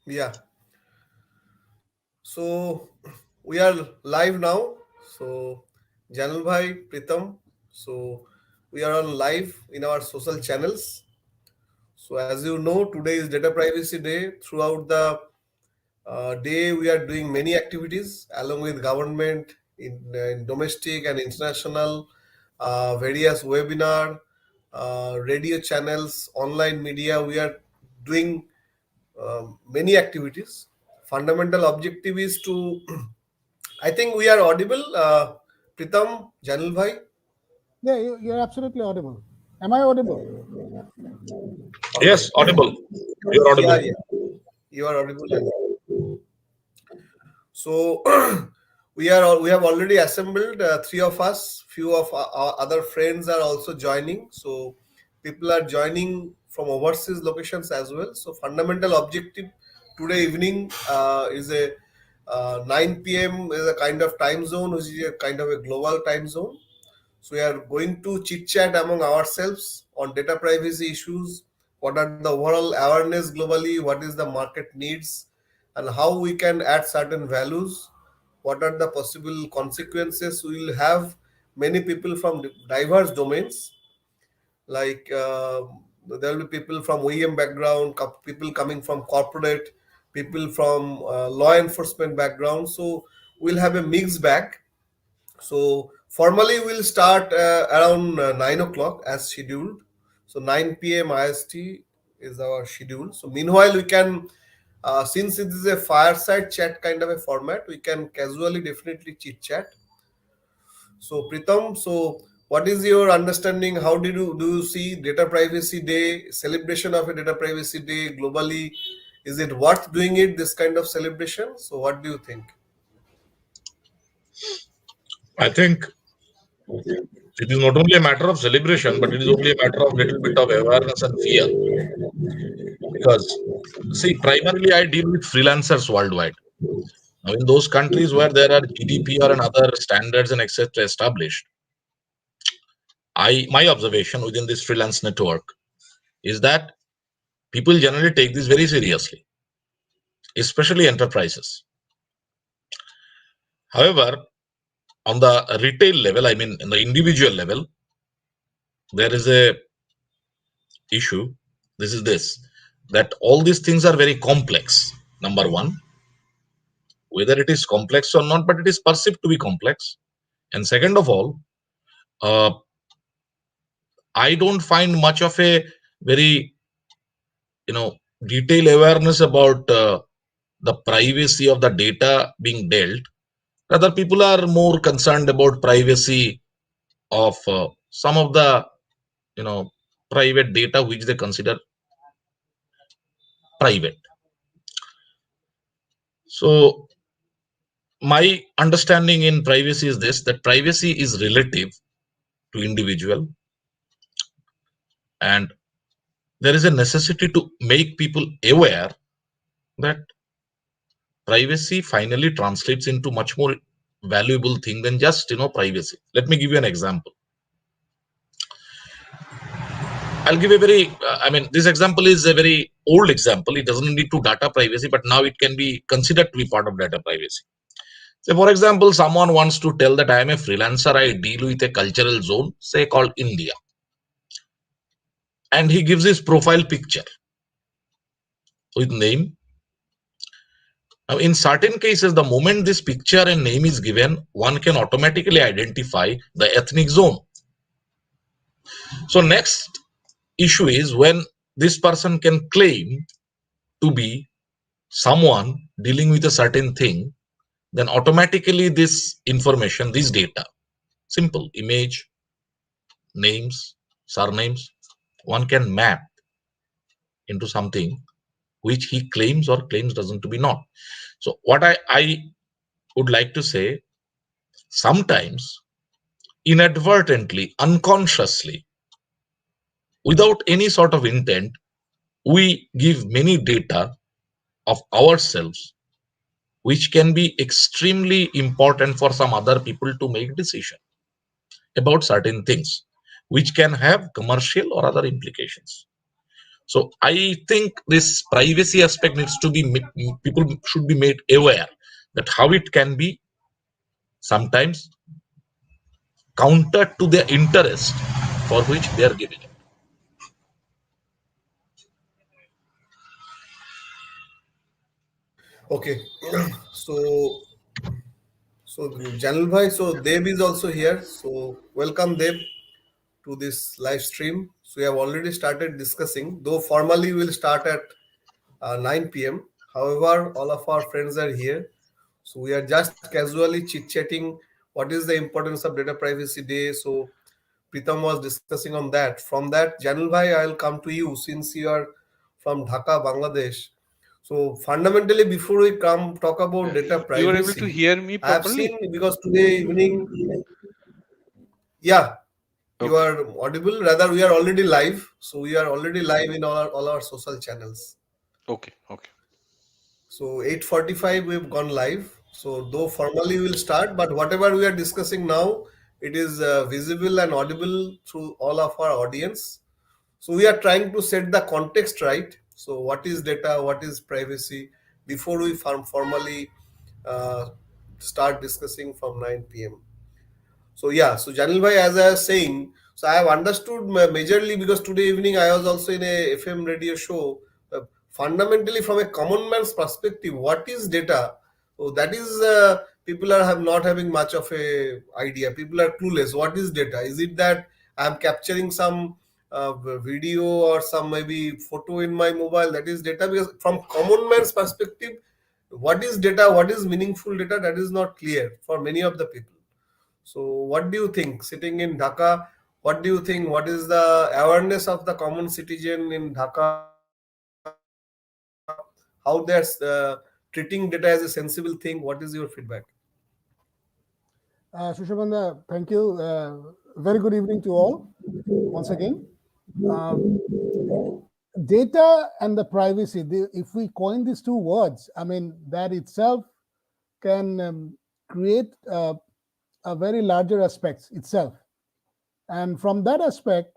Yeah. So we are live now. So Janal Bhai, Pritam. So we are on live in our social channels. So as you know, today is Data Privacy Day. Throughout the day, we are doing many activities along with government in domestic and international, various webinar, radio channels, online media. We are doing many activities. Fundamental objective is to I think we are audible. Pritam, Janil bhai. Yeah, you're absolutely audible. Am I audible? Okay. Yes, audible. You're Yeah, audible. yeah. You are audible. And so we have already assembled three of us. Few of our other friends are also joining. So people are joining from overseas locations as well. So fundamental objective today evening is a 9 p.m. is a kind of time zone, which is a kind of a global time zone. So we are going to chit chat among ourselves on data privacy issues. What are the overall awareness globally? What is the market needs, and how we can add certain values? What are the possible consequences? We will have many people from diverse domains, like there will be people from OEM background, people coming from corporate, people from law enforcement background. So we'll have a mixed bag. So formally we'll start around 9 o'clock as scheduled. So 9 p.m. IST is our schedule. So meanwhile we can, since it is a fireside chat kind of a format, we can casually definitely chit chat. So Pritam, so what is your understanding? How do you see Data Privacy Day, celebration of a Data Privacy Day globally? Is it worth doing it, this kind of celebration? So what do you think? I think it is not only a matter of celebration, but it is only a matter of little bit of awareness and fear. Because, see, primarily I deal with freelancers worldwide. Now, in those countries where there are GDPR and other standards and etc. established, my observation within this freelance network is that people generally take this very seriously, especially enterprises. However, on the retail level, I mean, in the individual level, there is a issue. This is this, that all these things are very complex. Number one, whether it is complex or not, but it is perceived to be complex. And second of all, uh, I don't find much of a very detailed awareness about the privacy of the data being dealt. Rather, people are more concerned about privacy of some of the you know private data which they consider private. So my understanding in privacy is this, that privacy is relative to individual, and there is a necessity to make people aware that privacy finally translates into much more valuable thing than just privacy. Let me give you an example. I'll give a very I mean, this example is a very old example. It doesn't need to data privacy, but now it can be considered to be part of data privacy. So for example, someone wants to tell that I am a freelancer, I deal with a cultural zone, say called India, and he gives his profile picture with name. Now, in certain cases, the moment this picture and name is given, one can automatically identify the ethnic zone. So, next issue is when this person can claim to be someone dealing with a certain thing, then automatically this information, this data, simple image, names, surnames, one can map into something which he claims or claims doesn't to be not. So, what I would like to say, sometimes inadvertently, unconsciously, without any sort of intent, we give many data of ourselves, which can be extremely important for some other people to make decision about certain things, which can have commercial or other implications. So I think this privacy aspect needs to be people should be made aware that how it can be sometimes counter to their interest for which they are giving it. Okay. So so Janil bhai, so Deb is also here. So welcome Deb to this live stream. So we have already started discussing, though formally we'll start at 9 p.m. However, all of our friends are here. So we are just casually chit-chatting what is the importance of data privacy day. So Pritam was discussing on that. From that, Janil bhai, I'll come to you since you are from Dhaka, Bangladesh. So fundamentally, before we come talk about data You are able to privacy, hear me I have seen properly? because today evening, yeah, you Okay, are audible. Rather, we are already live. So we are already live in all our social channels. okay, okay. So 8:45 we've gone live. So though formally we'll start, but whatever we are discussing now, it is visible and audible through all of our audience. So we are trying to set the context right. So what is data? What is privacy? Before we formally uh, start discussing from 9 p.m. So yeah, so Janil bhai, as I was saying, so I have understood majorly because today evening I was also in a FM radio show. Fundamentally, from a common man's perspective, what is data? So that is people are have not having much of a idea. People are clueless. What is data? Is it that I am capturing some video or some maybe photo in my mobile? That is data. Because from common man's perspective, what is data? What is meaningful data? That is not clear for many of the people. So, what do you think? Sitting in Dhaka, what do you think? What is the awareness of the common citizen in Dhaka? How they're treating data as a sensible thing? What is your feedback? Shushabanda, thank you. Very good evening to all once again. Uh, Data and the privacy, if we coin these two words, I mean, that itself can create a very larger aspects itself. And from that aspect,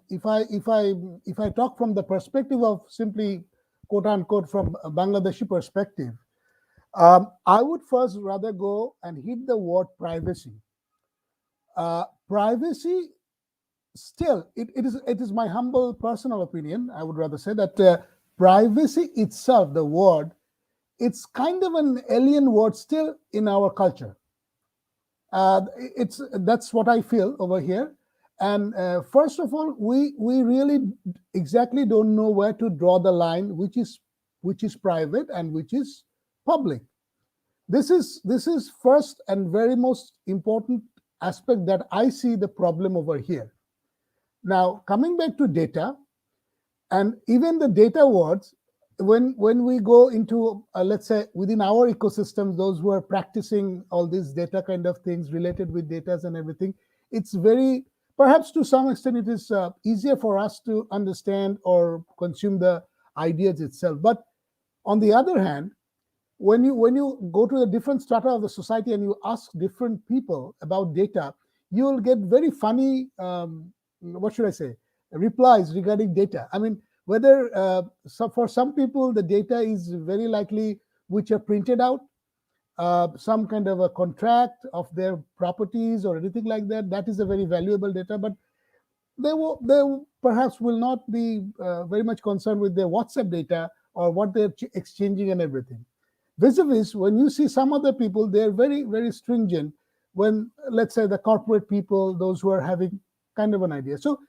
if I talk from the perspective of simply quote unquote from a Bangladeshi perspective, I would first rather go and hit the word privacy. Privacy, still, it is my humble personal opinion. I would rather say that privacy itself, the word, it's kind of an alien word still in our culture. It's That's what I feel over here. And first of all, we really exactly don't know where to draw the line, which is private and which is public. This is first and very most important aspect that I see the problem over here. Now, coming back to data, and even the data words, when we go into let's say within our ecosystems, those who are practicing all these data kind of things related with data and everything, it's very, perhaps to some extent, it is easier for us to understand or consume the ideas itself. But on the other hand, when you go to the different strata of the society and you ask different people about data, you will get very funny, what should I say, replies regarding data. I mean, whether so for some people the data is very likely which are printed out, some kind of a contract of their properties or anything like that. That is a very valuable data, but they perhaps will not be very much concerned with their WhatsApp data or what they're exchanging and everything. Vis-a-vis, when you see some other people, they're very, very stringent. When, let's say, the corporate people, those who are having kind of an idea. So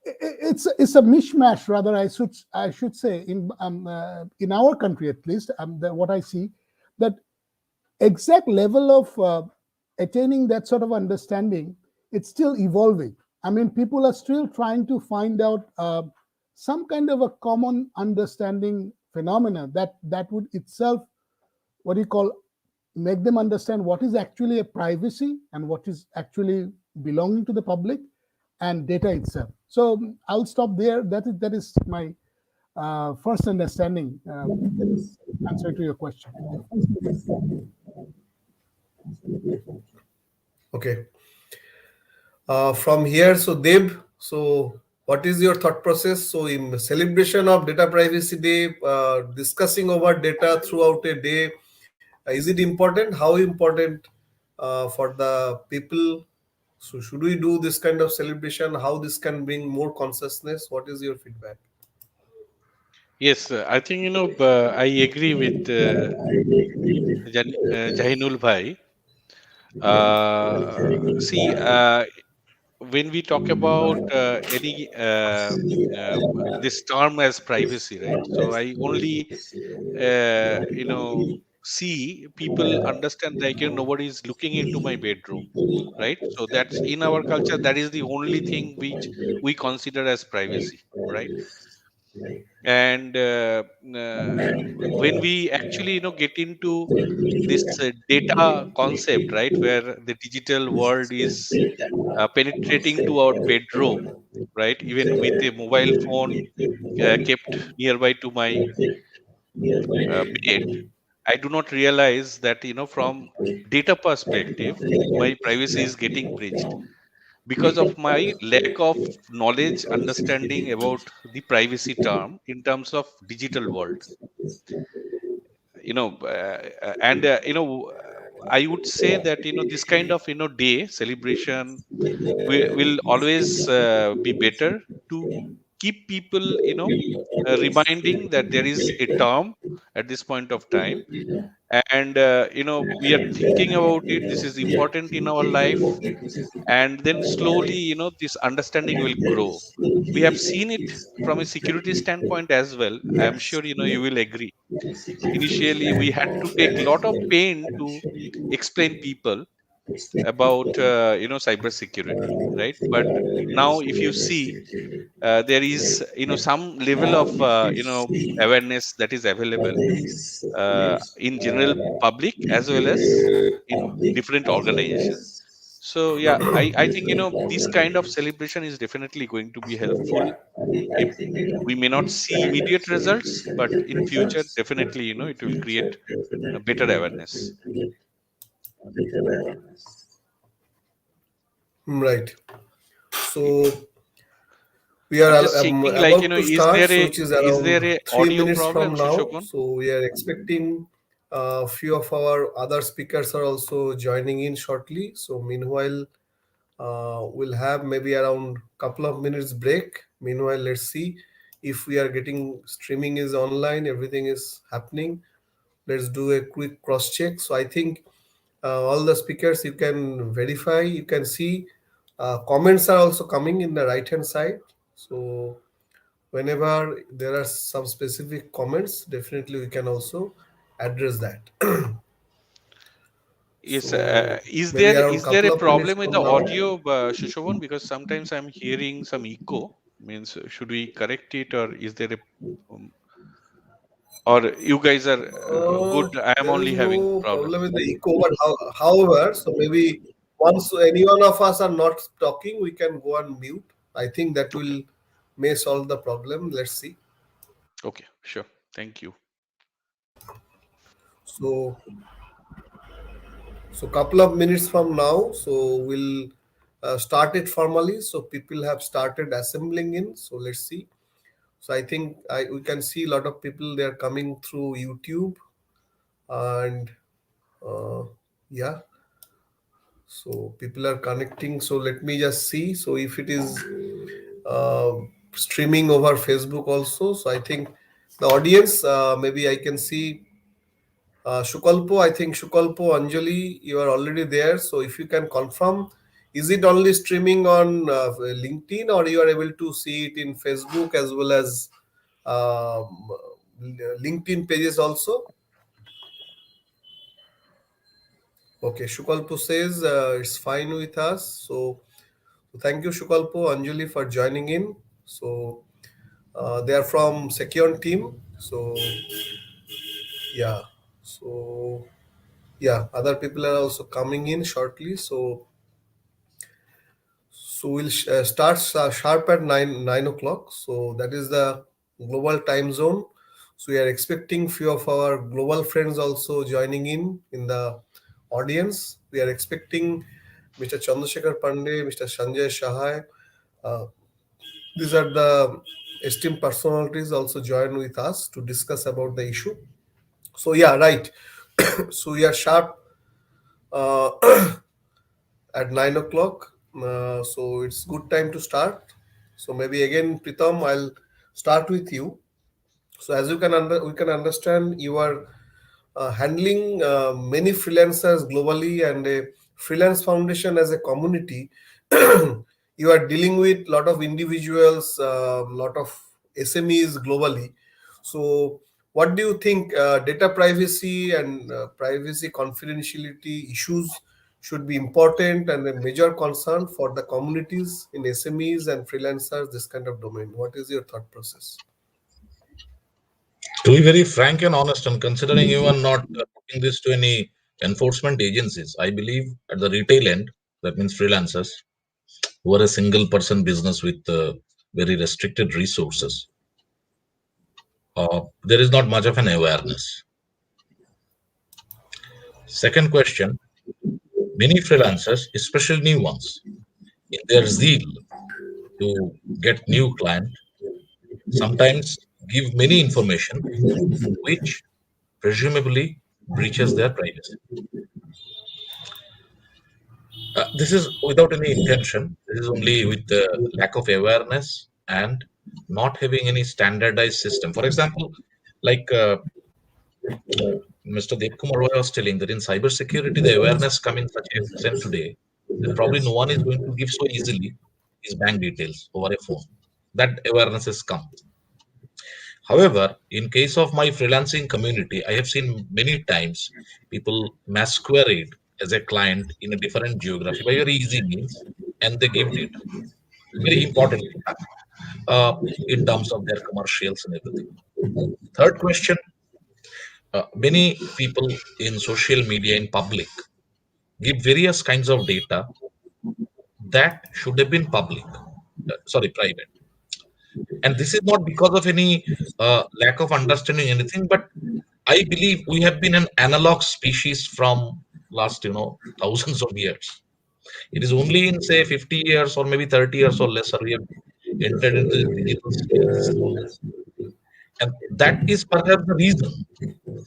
it's a mishmash, rather. I should say in our country at least, what I see, that exact level of attaining that sort of understanding, it's still evolving. I mean, people are still trying to find out some kind of a common understanding phenomena that would itself, what do you call, make them understand what is actually a privacy and what is actually belonging to the public and data itself. So I'll stop there. That is my first understanding, answer to your question. Okay. From here, so Deb, so What is your thought process? So, in celebration of Data Privacy Day, discussing over data throughout a day, is it important? How important for the people? So, should we do this kind of celebration? How this can bring more consciousness? What is your feedback? Yes, I think I agree with Jahinul Bhai. See, when we talk about any this term as privacy, right? So I only see people understand, like, nobody is looking into my bedroom, right? So that's in our culture, that is the only thing which we consider as privacy, right? And when we actually get into this data concept, right, where the digital world is penetrating to our bedroom, right, even with a mobile phone kept nearby to my bed, I do not realize that from data perspective my privacy is getting breached because of my lack of knowledge, understanding about the privacy term in terms of digital world. And I would say that this kind of day celebration will always be better to keep people reminding that there is a term at this point of time, and we are thinking about it, this is important in our life, and then slowly this understanding will grow. We have seen it from a security standpoint as well. I am sure you will agree. Initially we had to take a lot of pain to explain people about cyber security, right? But now if you see, there is some level of awareness that is available in general public as well as in different organizations. So yeah, I think this kind of celebration is definitely going to be helpful. If we may not see immediate results, but in future definitely it will create a better awareness. Right. So, we are I'm just checking, like, about to is start, there so a which is is around there a 3 minutes audio from problem, now. Shoshoban? So we are expecting a few of our other speakers are also joining in shortly. So meanwhile, we'll have maybe around couple of minutes break. Meanwhile, let's see if we are getting streaming is online, everything is happening. Let's do a quick cross check. So I think all the speakers you can verify, you can see comments are also coming in the right hand side. So whenever there are some specific comments, definitely we can also address that. Yes, So is maybe there around is there couple a of minutes problem with the from now. audio, Shoshoban? Because sometimes I'm hearing some echo. Means, should we correct it, or is there a, um, or you guys are good? I am There is only having no problem. problem with the echo, but however, so maybe once any one of us are not talking, we can go on mute. I think that Okay, will may solve the problem. Let's see. okay, sure. Thank you. So couple of minutes from now, so we'll start it formally. So people have started assembling in. So let's see. So I think we can see a lot of people they are coming through YouTube and uh, yeah. So people are connecting. So let me just see. So if it is uh, streaming over Facebook also. So I think the audience, maybe I can see Shukalpo. I think Shukalpo, Anjali, you are already there. So if you can confirm, is it only streaming on LinkedIn or you are able to see it in Facebook as well as um, LinkedIn pages also? Okay, Shukalpo says it's fine with us. So thank you, Shukalpo, Anjali, for joining in. So they are from Secure team. So yeah, so yeah, other people are also coming in shortly. So we'll start sharp at 9 o'clock. So that is the global time zone. So we are expecting few of our global friends also joining in the audience. We are expecting Mr. Chandrasekhar Pandey, Mr. Sanjay Shahai, uh, These are the esteemed personalities also join with us to discuss about the issue. So yeah, right. So we are sharp uh, at 9 o'clock. So it's good time to start. So maybe again, Pritam, I'll start with you. So as we can understand, you are handling many freelancers globally and a freelance foundation as a community. You are dealing with lot of individuals, lot of SMEs globally. So what do you think data privacy and privacy confidentiality issues should be important and a major concern for the communities in SMEs and freelancers, this kind of domain? What is your thought process? To be very frank and honest, and considering you are not putting this to any enforcement agencies, I believe at the retail end, that means freelancers who are a single person business with very restricted resources, there is not much of an awareness. Second question, many freelancers, especially new ones, in their zeal to get new client, sometimes give many information which presumably breaches their privacy. This is without any intention. This is only with the lack of awareness and not having any standardized system. For example, like Mr. Devkumar Roy was telling that in cybersecurity, the awareness coming such a extent today that probably no one is going to give so easily his bank details over a phone. That awareness has come. However, in case of my freelancing community, I have seen many times people masquerade as a client in a different geography by very easy means, and they give data. Very important data in terms of their commercials and everything. Third question: many people in social media in public give various kinds of data that should have been public, sorry, private. And this is not because of any lack of understanding anything, but I believe we have been an analog species from last, thousands of years. It is only in say 50 years or maybe 30 years or lesser we have entered into the digital space, and that is perhaps the reason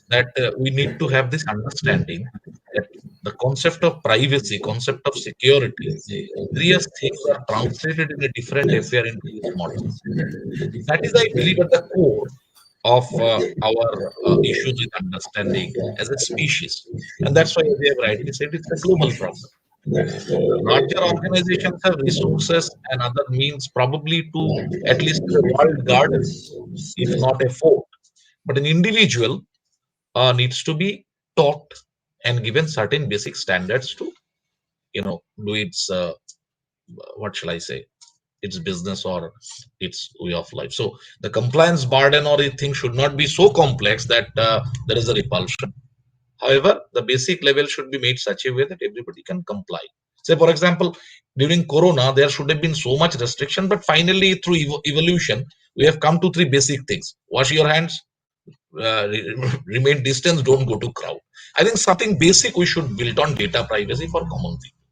that we need to have this understanding that the concept of privacy, concept of security, various things are translated in a different affair into this model. That is, I believe, at the core of our issues with understanding as a species. And that's why, as you have rightly said, it's a global problem. Larger organizations have resources and other means probably to at least have a walled garden, if not a fort. But an individual needs to be taught and given certain basic standards to, do its, what shall I say, its business or its way of life. So the compliance burden or a thing should not be so complex that there is a repulsion. However, the basic level should be made such a way that everybody can comply. Say, for example, during Corona, there should have been so much restriction, but finally, through evolution, we have come to three basic things: wash your hands, remain distance, don't go to crowd. I think something basic we should build on data privacy for common people,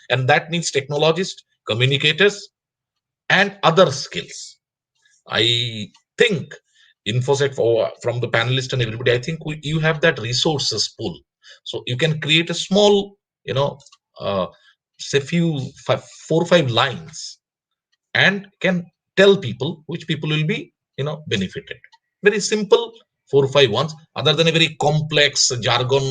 and that needs technologists, communicators, and other skills. I think InfoSec from the panelists and everybody, I think you have that resources pool. So you can create a small, uh, say four or five lines and can tell people which people will be, benefited. Very simple, four or five ones, other than a very complex jargon,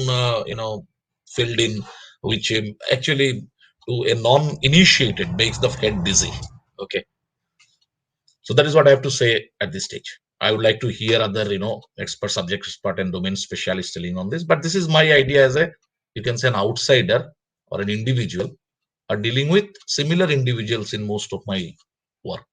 filled in, which actually to a non-initiated makes the head dizzy. Okay. So that is what I have to say at this stage. I would like to hear other, expert, subject expert, and domain specialists telling on this. But this is my idea as a, you can say, an outsider or an individual, or dealing with similar individuals in most of my work.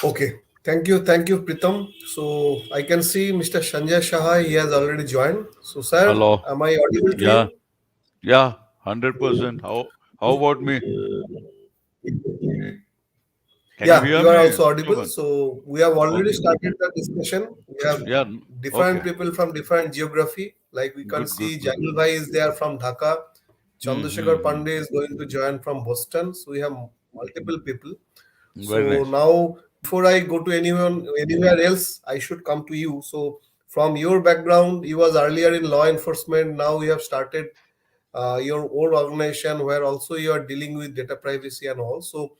Okay. Thank you, Pritam. So I can see Mr. Sanjay Shah, he has already joined. So, sir, Hello. am I audible to Yeah, you? yeah, 100%. How about me? Can you Yeah, hear you are me, also audible. Shobhan? So we have already Okay. started the discussion. We have Yeah, different okay. people from different geography. Like we can Good, good, see good. Janil Bhai is there from Dhaka. Chandrasekhar Mm-hmm. Pandey is going to join from Boston. So we have multiple people. Very So nice. now, before I go to anyone anywhere else, I should come to you. So from your background, you was earlier in law enforcement. Now you have started your own organization where also you are dealing with data privacy and all. So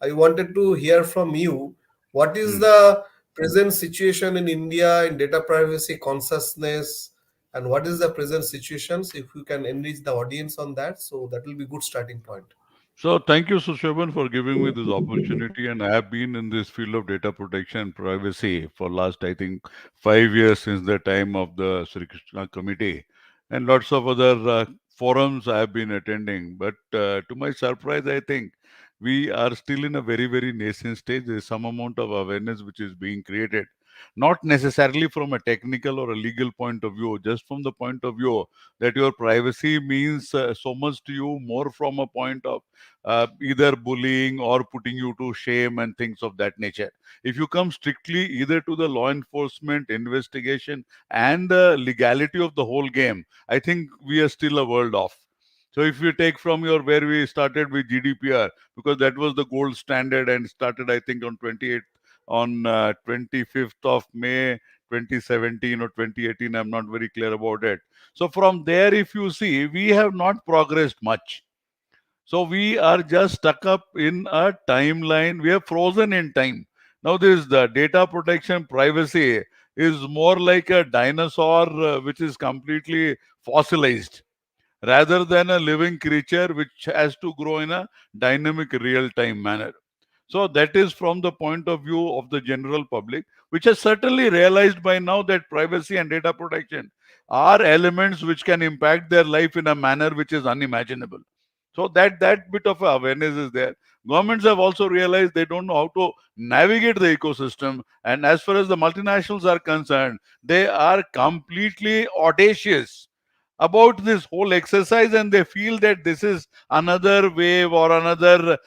I wanted to hear from you what is Mm. the present situation in India in data privacy consciousness and what is the present situations if you can enrich the audience on that, so that will be good starting point. So thank you, Sushovan, for giving me this opportunity. And I have been in this field of data protection and privacy for last, I think, 5 years since the time of the Sri Krishna Committee, and lots of other forums I have been attending. But to my surprise, I think we are still in a very, very nascent stage. There is some amount of awareness which is being created, not necessarily from a technical or a legal point of view, just from the point of view that your privacy means so much to you, more from a point of either bullying or putting you to shame and things of that nature. If you come strictly either to the law enforcement investigation and the legality of the whole game, I think we are still a world off. So if you take from your where we started with GDPR, because that was the gold standard and started, I think, on 28th on 25th of May 2017 or 2018. I'm not very clear about it. So from there, if you see, we have not progressed much. So we are just stuck up in a timeline. We are frozen in time. Now, this the data protection privacy is more like a dinosaur which is completely fossilized rather than a living creature which has to grow in a dynamic real time manner. So that is from the point of view of the general public, which has certainly realized by now that privacy and data protection are elements which can impact their life in a manner which is unimaginable. So that bit of awareness is there. Governments have also realized they don't know how to navigate the ecosystem, and as far as the multinationals are concerned, they are completely audacious about this whole exercise, and they feel that this is another wave or another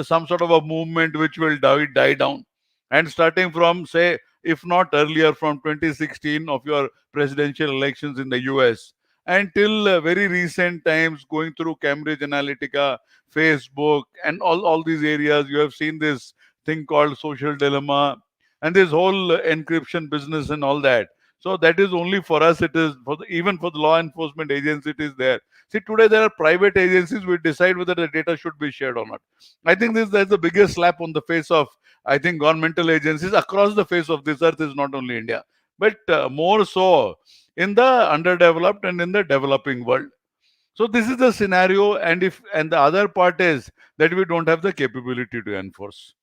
some sort of a movement which will die down. And starting from, say, if not earlier, from 2016 of your presidential elections in the US until very recent times, going through Cambridge Analytica, Facebook, and all these areas, you have seen this thing called social dilemma and this whole encryption business and all that. So that is only for us. It is for even for the law enforcement agency. It is there. See, today there are private agencies which decide whether the data should be shared or not. I think this that's the biggest slap on the face of, I think, governmental agencies across the face of this earth, is not only India, but more so in the underdeveloped and in the developing world. So this is the scenario, and the other part is that we don't have the capability to enforce.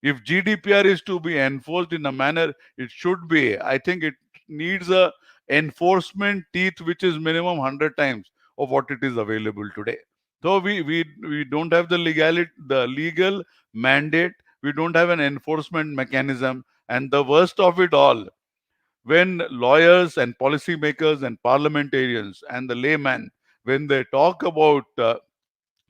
If GDPR is to be enforced in a manner it should be, I think it needs a enforcement teeth which is minimum 100 times of what it is available today. So we don't have the legal mandate. We don't have an enforcement mechanism, and the worst of it all, when lawyers and policymakers and parliamentarians and the layman, when they talk about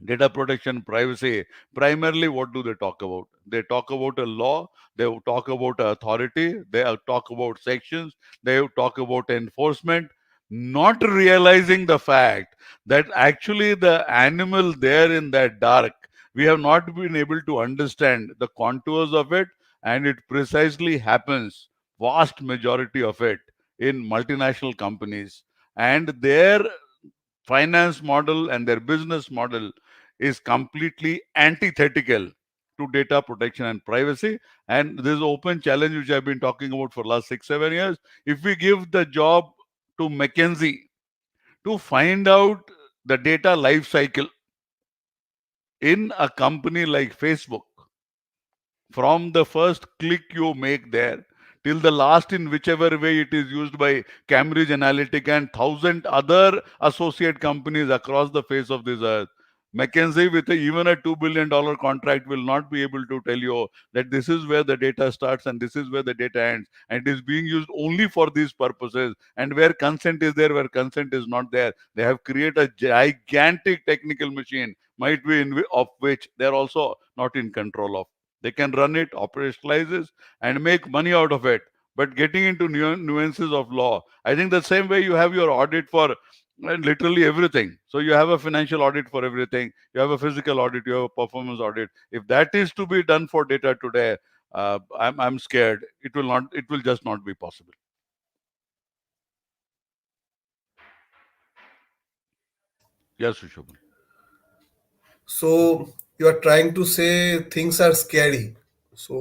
data protection, privacy, primarily what do they talk about? They talk about a law, they talk about authority, they talk about sections, they talk about enforcement, not realizing the fact that actually the animal there in that dark, we have not been able to understand the contours of it, and it precisely happens, vast majority of it, in multinational companies. And their finance model and their business model is completely antithetical to data protection and privacy. And this is open challenge which I've been talking about for last 6 7 years. If we give the job to McKinsey to find out the data life cycle in a company like Facebook, from the first click you make there till the last in whichever way it is used by Cambridge Analytica and thousand other associate companies across the face of this earth. McKinsey with even a $2 billion contract will not be able to tell you that this is where the data starts and this is where the data ends, and it is being used only for these purposes, and where consent is there, where consent is not there. They have created a gigantic technical machine, might be of which they are also not in control of. They can run it, operationalize it, and make money out of it. But getting into nuances of law, I think the same way you have your audit for and literally everything. So you have a financial audit for everything. You have a physical audit. You have a performance audit. If that is to be done for data today, I'm scared it will not. It will just not be possible. Yes, Shobhan. So you are trying to say things are scary.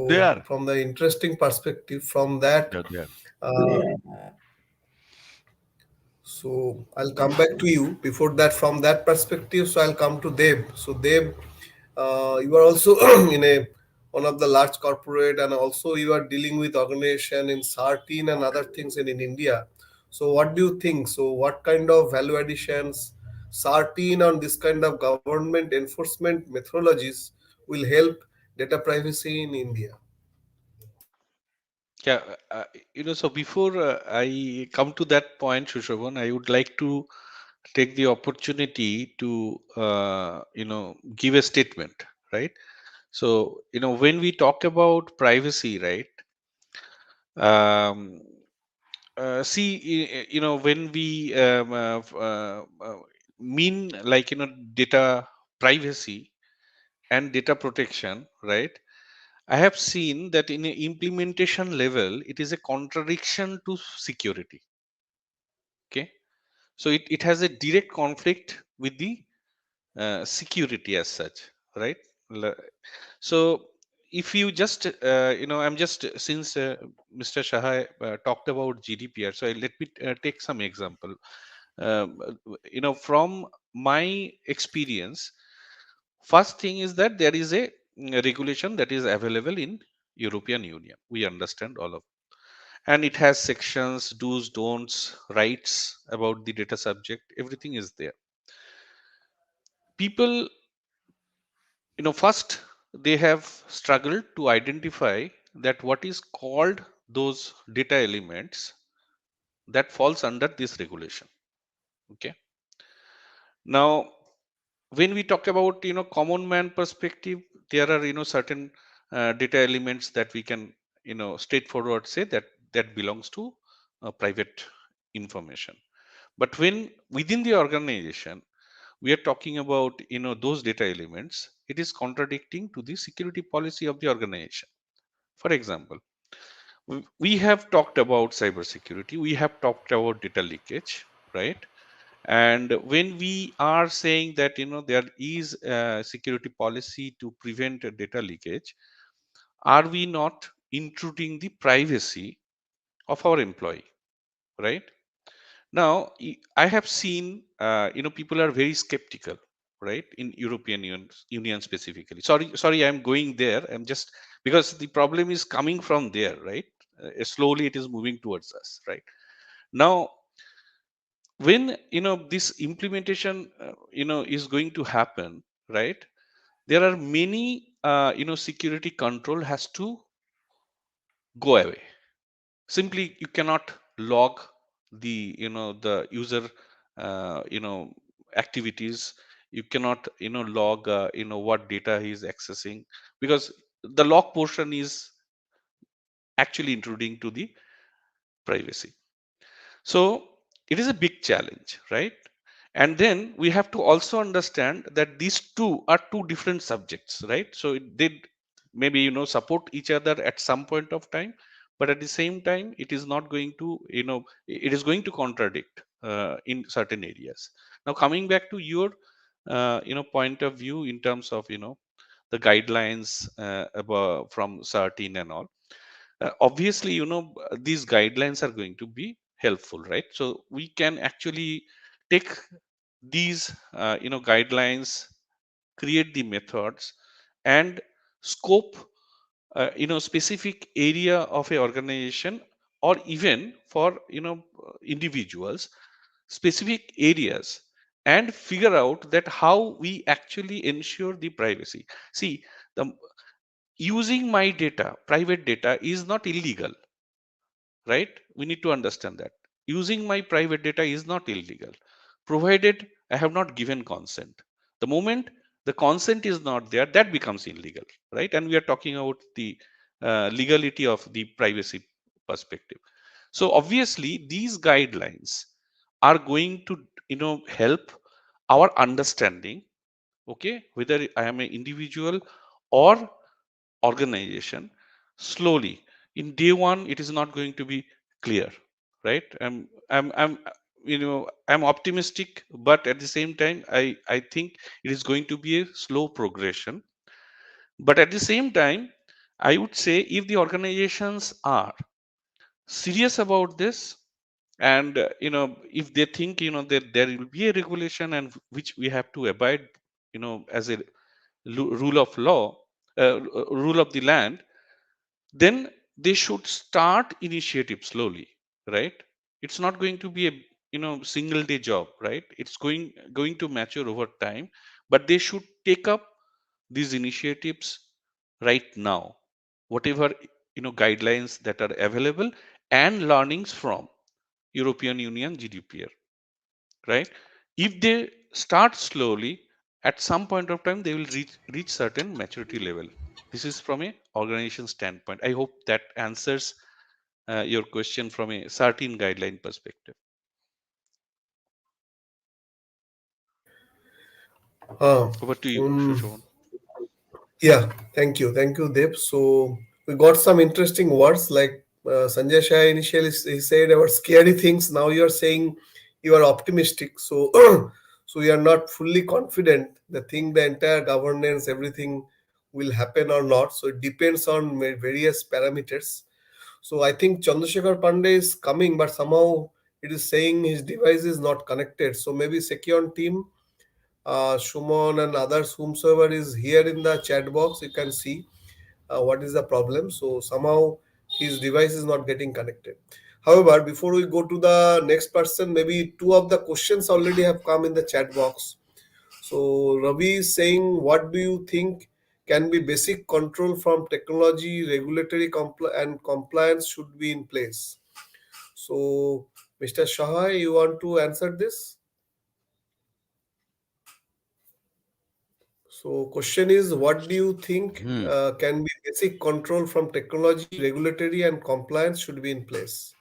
They So are. from the interesting perspective, from that, Yeah, they are. uh, so I'll come back to you. Before that, from that perspective, so I'll come to Deb. So Deb, you are also in a one of the large corporate, and also you are dealing with organization in Sartin and other things in India. So what do you think? So what kind of value additions Sartin on this kind of government enforcement methodologies will help data privacy in India? Yeah, so before I come to that point, Shushovan, I would like to take the opportunity to, give a statement, right? So, when we talk about privacy, right? Um, See, when we mean like, data privacy and data protection, right? I have seen that in a implementation level, it is a contradiction to security. Okay, so it has a direct conflict with the security as such, right? L- So if you just, I'm just since Mr. Shah talked about GDPR, so let me take some example. From my experience, first thing is that there is a regulation that is available in European Union. We understand all of, and it has sections, do's, don'ts, rights about the data subject. Everything is there. People, first they have struggled to identify that what is called those data elements that falls under this regulation. Okay. Now, when we talk about common man perspective, there are certain data elements that we can straightforward say that that belongs to private information. But when within the organization we are talking about those data elements, it is contradicting to the security policy of the organization. For example, we have talked about cybersecurity, we have talked about data leakage, right? And when we are saying that there is a security policy to prevent data leakage, are we not intruding the privacy of our employee, right? Now, I have seen, people are very skeptical, right? In European Union specifically. Sorry, I'm going there. I'm just because the problem is coming from there, right? Slowly it is moving towards us, right? Now, when this implementation, is going to happen, right? There are many, security control has to go away. Simply, you cannot log the the user activities. You cannot log what data he is accessing, because the log portion is actually intruding to the privacy. So it is a big challenge, right? And then we have to also understand that these two are two different subjects, right? So it did maybe support each other at some point of time, but at the same time it is not going to it is going to contradict in certain areas. Now, coming back to your point of view in terms of the guidelines about from certain and all, obviously these guidelines are going to be helpful, right? So we can actually take these guidelines, create the methods, and scope specific area of a organization, or even for individuals, specific areas, and figure out that how we actually ensure the privacy. See, the using my data, private data, is not illegal, right? We need to understand that using my private data is not illegal, provided I have not given consent. The moment the consent is not there, that becomes illegal, right? And we are talking about the legality of the privacy perspective. So obviously these guidelines are going to help our understanding, okay, whether I am an individual or organization. Slowly, in day one it is not going to be clear, right? I'm optimistic, but at the same time I think it is going to be a slow progression. But at the same time, I would say if the organizations are serious about this, and if they think that there will be a regulation and which we have to abide as a rule of law, rule of the land, then they should start initiative slowly, right? It's not going to be a single day job, right? It's going to mature over time, but they should take up these initiatives right now, whatever guidelines that are available and learnings from European Union GDPR, right? If they start slowly, at some point of time they will reach certain maturity level. This is from a organization standpoint. I hope that answers your question from a certain guideline perspective. Uh, Over to you, um, Shoshavan. yeah, thank you, Dev. So we got some interesting words like Sanjay Shah initially he said about scary things. Now you are saying you are optimistic. So so you are not fully confident. The thing, the entire governance, everything will happen or not. So it depends on various parameters. So I think Chandrasekhar Pandey is coming, but somehow it is saying his device is not connected. So maybe Sekion team, Shumon and others, whomsoever is here in the chat box, you can see what is the problem. So somehow his device is not getting connected. However, before we go to the next person, maybe two of the questions already have come in the chat box. So Ravi is saying, what do you think can be basic control from technology, regulatory and compliance should be in place? So Mr. Shahai, you want to answer this? So question is, what do you think Hmm. can be basic control from technology, regulatory and compliance should be in place?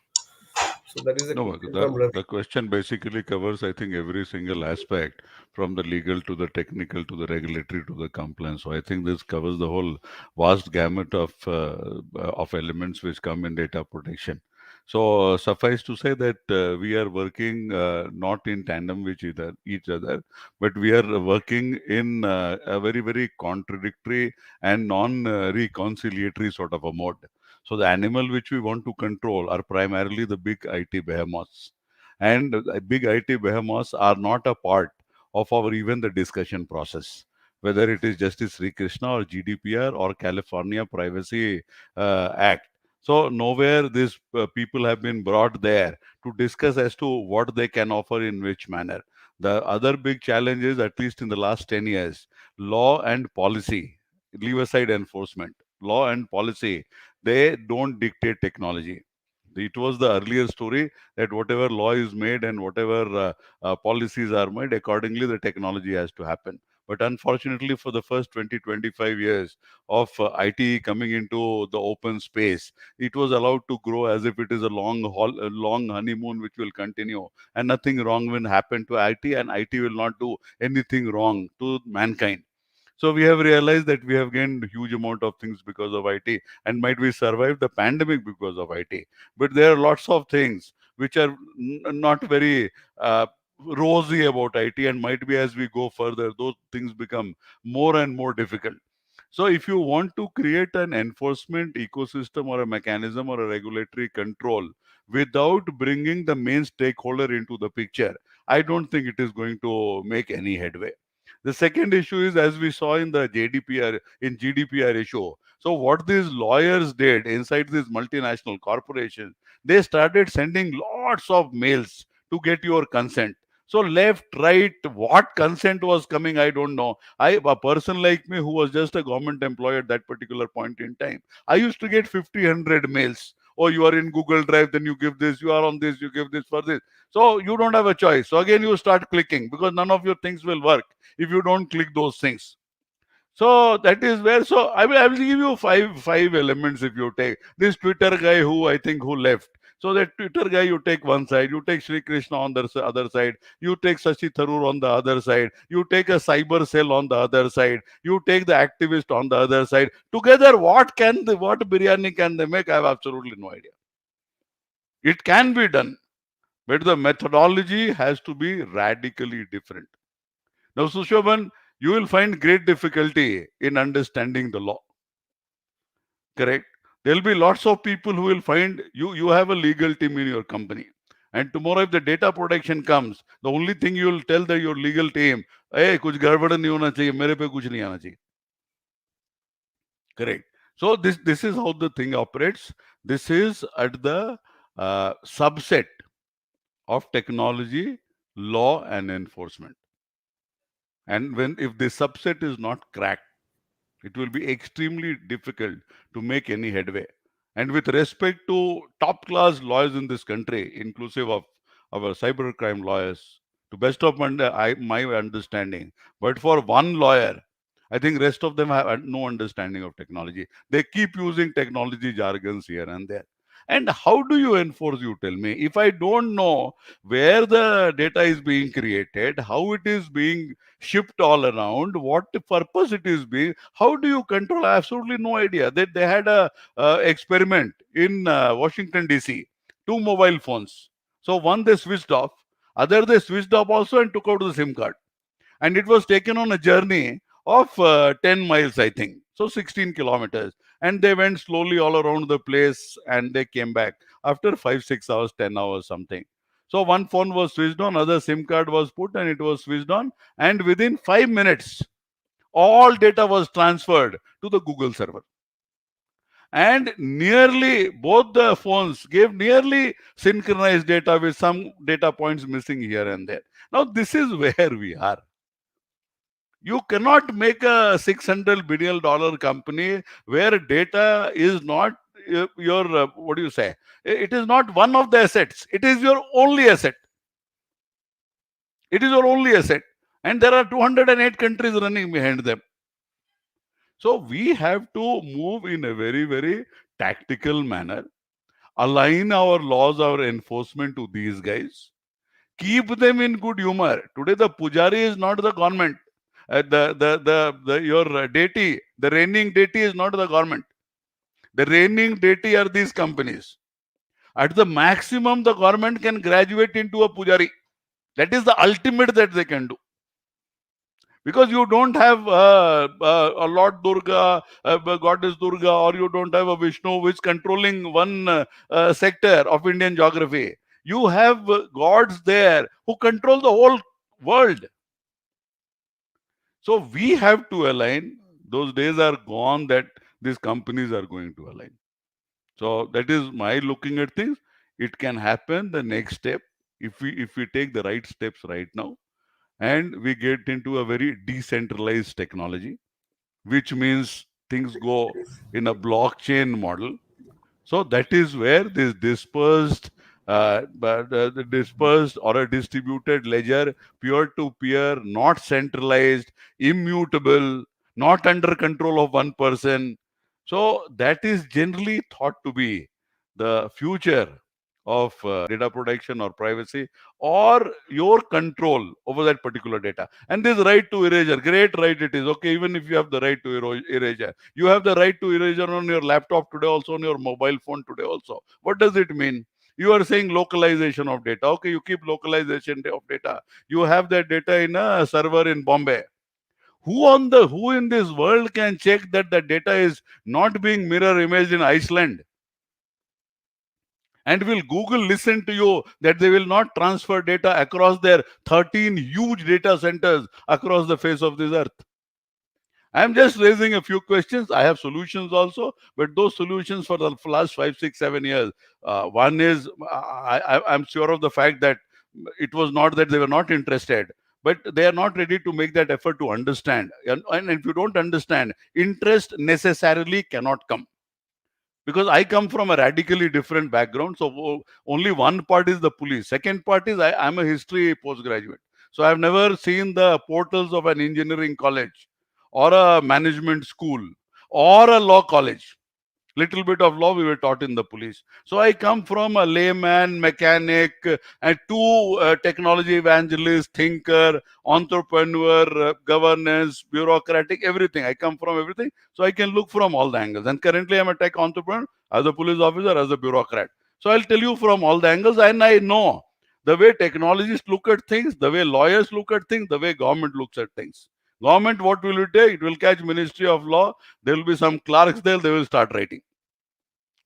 So that is a No, question from Ravi. the question basically covers, I think, every single aspect from the legal to the technical to the regulatory to the compliance. So I think this covers the whole vast gamut of elements which come in data protection. So suffice to say that we are working not in tandem with each other, but we are working in a very, very contradictory and non-reconciliatory sort of a mode. So the animal which we want to control are primarily the big IT behemoths. And big IT behemoths are not a part of our even the discussion process. Whether it is Justice Sri Krishna or GDPR or California Privacy Act. So nowhere these people have been brought there to discuss as to what they can offer in which manner. The other big challenge is, at least in the last 10 years, law and policy, leave aside enforcement, law and policy, they don't dictate technology. It was the earlier story that whatever law is made and whatever policies are made, accordingly the technology has to happen. But unfortunately, for the first 20, 25 years of IT coming into the open space, it was allowed to grow as if it is a long honeymoon which will continue, and nothing wrong will happen to IT, and IT will not do anything wrong to mankind. So we have realized that we have gained huge amount of things because of IT, and might we survive the pandemic because of IT. But there are lots of things which are not very rosy about IT, and might be as we go further, those things become more and more difficult. So if you want to create an enforcement ecosystem or a mechanism or a regulatory control without bringing the main stakeholder into the picture, I don't think it is going to make any headway. The second issue is, as we saw in the GDPR issue. So what these lawyers did inside these multinational corporations, they started sending lots of mails to get your consent. So left, right, what consent was coming, I don't know. A person like me who was just a government employee at that particular point in time, I used to get 50, 100 mails. Oh, you are in Google Drive, then you give this, you are on this, you give this for this. So you don't have a choice. So again, you start clicking because none of your things will work if you don't click those things. So that is where. So I will give you five elements if you take this Twitter guy who I think who left. So that Twitter guy, you take one side, you take Sri Krishna on the other side, you take Sashi Tharoor on the other side, you take a cyber cell on the other side, you take the activist on the other side. Together, what biryani can they make? I have absolutely no idea. It can be done, but the methodology has to be radically different. Now, Sushobhan, you will find great difficulty in understanding the law. Correct? There will be lots of people who will find you have a legal team in your company. And tomorrow, if the data protection comes, the only thing you will tell your legal team, hey, कुछ गड़बड़ नहीं होना चाहिए, मेरे पे कुछ नहीं आना चाहिए. Correct. So this is how the thing operates. This is at the subset of technology, law, and enforcement. And if the subset is not cracked, it will be extremely difficult to make any headway. And with respect to top class lawyers in this country, inclusive of our cybercrime lawyers, to best of my understanding, but for one lawyer, I think rest of them have no understanding of technology. They keep using technology jargons here and there. And how do you enforce, you tell me? If I don't know where the data is being created, how it is being shipped all around, what purpose it is being, how do you control? I have absolutely no idea. They had a experiment in Washington DC, two mobile phones. So one they switched off, other they switched off also and took out the SIM card, and it was taken on a journey of 10 miles, I think, so 16 kilometers, and they went slowly all around the place and they came back after 5 6 hours, 10 hours, something. So one phone was switched on, other SIM card was put, and it was switched on, and within 5 minutes all data was transferred to the Google server, and nearly both the phones gave nearly synchronized data with some data points missing here and there. Now this is where we are. You cannot make a $600 billion company where data is not your what do you say? It is not one of the assets. It is your only asset. It is your only asset. And there are 208 countries running behind them. So we have to move in a very, very tactical manner, align our laws, our enforcement to these guys, keep them in good humor. Today, the pujari is not the government. Your deity, the reigning deity is not the government. The reigning deity are these companies. At the maximum, the government can graduate into a pujari. That is the ultimate that they can do. Because you don't have a Lord Durga, a Goddess Durga, or you don't have a Vishnu which is controlling one sector of Indian geography. You have gods there who control the whole world. So we have to align. Those days are gone that these companies are going to align. So that is my looking at things. It can happen the next step if we take the right steps right now, and we get into a very decentralized technology, which means things go in a blockchain model. So that is where this the dispersed or a distributed ledger, peer to peer, not centralized, immutable, not under control of one person. So that is generally thought to be the future of data protection or privacy, or your control over that particular data. And this right to erasure, great right it is. Okay, even if you have the right to erasure, you have the right to erasure on your laptop today, also on your mobile phone today also. What does it mean? You are saying localization of data. Okay, you keep localization of data. You have that data in a server in Bombay. Who in this world can check that the data is not being mirror imaged in Iceland? And will Google listen to you that they will not transfer data across their 13 huge data centers across the face of this earth? I'm just raising a few questions. I have solutions also, but those solutions for the last 5 6 7 years. One is I'm sure of the fact that it was not that they were not interested, but they are not ready to make that effort to understand. And if you don't understand, interest necessarily cannot come. Because I come from a radically different background. So only one part is the police. Second part is I'm a history postgraduate. So I've never seen the portals of an engineering college or a management school or a law college. Little bit of law we were taught in the police. So I come from a layman, mechanic, and two technology evangelist, thinker, entrepreneur, governance, bureaucratic, everything. I come from everything. So I can look from all the angles. And currently I'm a tech entrepreneur, as a police officer, as a bureaucrat. So I'll tell you from all the angles, and I know the way technologists look at things, the way lawyers look at things, the way government looks at things. Government, what will it take? It will catch Ministry of Law. There will be some clerks there. They will start writing.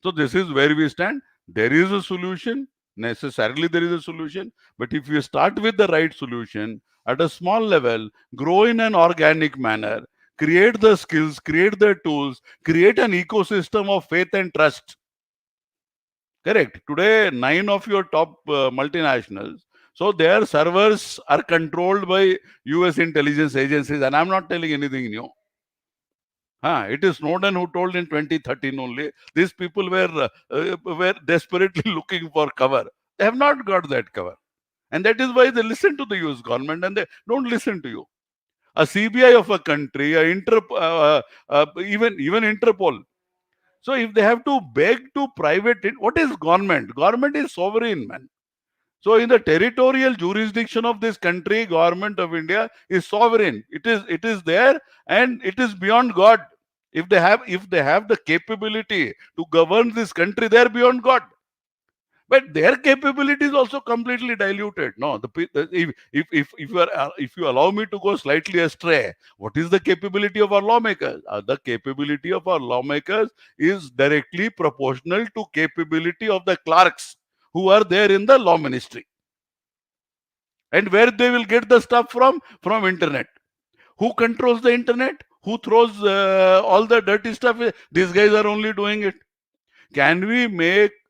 So this is where we stand. There is a solution. Necessarily there is a solution. But if you start with the right solution at a small level, grow in an organic manner, create the skills, create the tools, create an ecosystem of faith and trust. Correct. Today, 9 of your top multinationals, so their servers are controlled by US intelligence agencies, and I'm not telling anything new. It is Snowden who told in 2013 only. These people were desperately looking for cover. They have not got that cover, and that is why they listen to the US government and they don't listen to you. A CBI of a country, even Interpol. So if they have to beg to private it, what is government? Government is sovereign, man. So in the territorial jurisdiction of this country, government of India is sovereign. It is there, and it is beyond God. If they have the capability to govern this country, they are beyond God. But their capability is also completely diluted. No, if you allow me to go slightly astray, what is the capability of our lawmakers? The capability of our lawmakers is directly proportional to capability of the clerks who are there in the law ministry. And where they will get the stuff from internet. Who controls the internet? Who throws all the dirty stuff? These guys are only doing it. Can we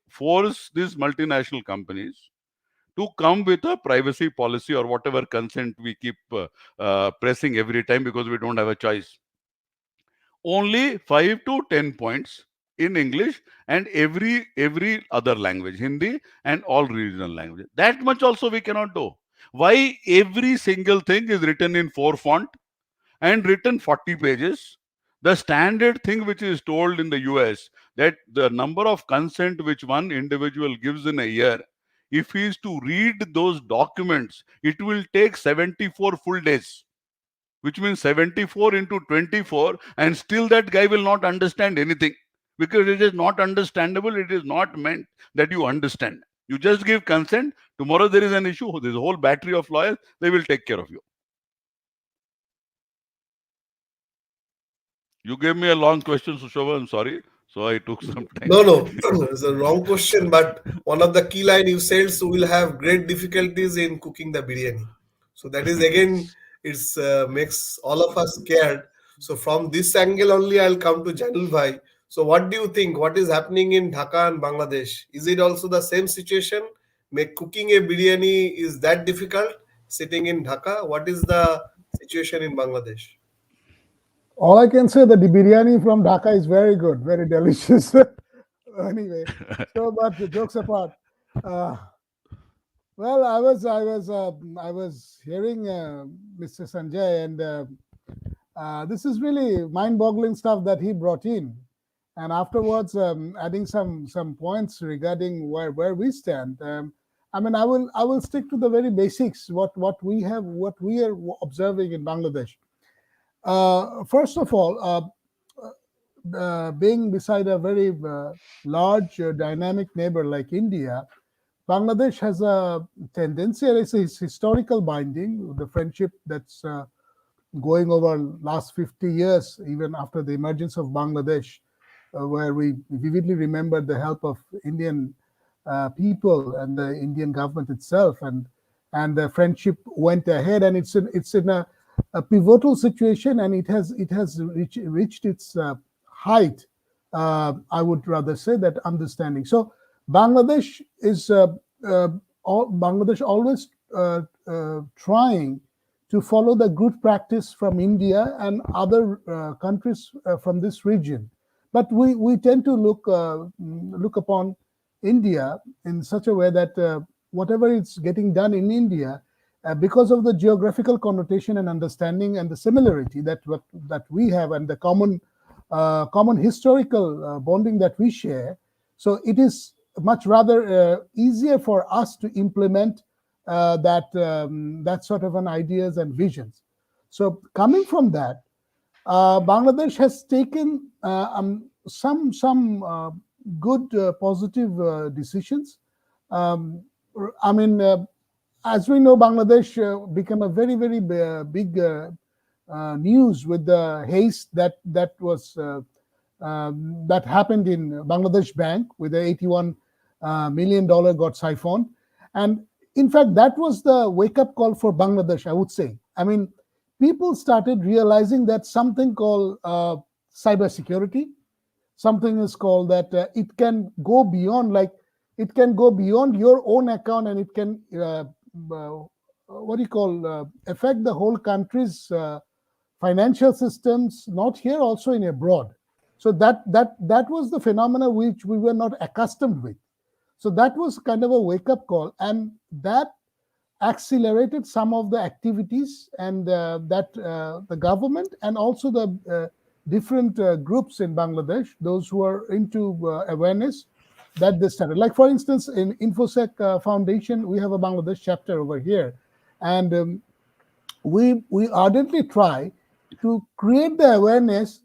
force these multinational companies to come with a privacy policy or whatever consent we keep pressing every time because we don't have a choice? Only 5 to 10 points in English and every other language, Hindi and all regional languages. That much also we cannot do. Why every single thing is written in 4 font and written 40 pages? The standard thing which is told in the US, that the number of consent which one individual gives in a year, if he is to read those documents, it will take 74 full days, which means 74 into 24, and still that guy will not understand anything because it is not understandable. It is not meant that you understand. You just give consent. Tomorrow there is an issue. There's a whole battery of lawyers. They will take care of you. You gave me a long question, Sushova. I'm sorry. So I took some time. No, no, it's a wrong question. But one of the key line you said, so we'll have great difficulties in cooking the biryani. So that is again, it's makes all of us scared. So from this angle only, I'll come to Janul Bhai. So what do you think? What is happening in Dhaka and Bangladesh? Is it also the same situation? Make cooking a biryani is that difficult? Sitting in Dhaka, what is the situation in Bangladesh? All I can say that the biryani from Dhaka is very good, very delicious. Anyway, so but the jokes apart, uh, well, I was hearing Mr. Sanjay, and this is really mind-boggling stuff that he brought in, and afterwards adding some points regarding where we stand. I mean, I will stick to the very basics. What we are observing in Bangladesh. First of all, being beside a very large, dynamic neighbor like India, Bangladesh has a tendency, and it's a historical binding, the friendship that's going over last 50 years, even after the emergence of Bangladesh, where we vividly remember the help of Indian people and the Indian government itself, and the friendship went ahead, and it's in a pivotal situation, and it has reached its height. I would rather say that understanding. So Bangladesh is Bangladesh always trying to follow the good practice from India and other countries from this region. But we tend to look upon India in such a way that whatever is getting done in India, because of the geographical connotation and understanding and the similarity that we have, and the common common historical bonding that we share. So it is much rather easier for us to implement that sort of an ideas and visions. So coming from that, Bangladesh has taken some good positive decisions. Um, I mean, as we know, Bangladesh became a very big news with the haste that happened in Bangladesh Bank with the $81 million got siphoned, and in fact that was the wake up call for Bangladesh, I would say. I mean, people started realizing that something called cybersecurity, something is called that it can go beyond, like it can go beyond your own account, and it can what do you call affect the whole country's financial systems, not here, also in abroad. So that was the phenomena which we were not accustomed with. So that was kind of a wake up call, and that accelerated some of the activities, and that the government and also the different groups in Bangladesh, those who are into awareness, that they started. Like for instance, in InfoSec Foundation, we have a Bangladesh chapter over here, and we ardently try to create the awareness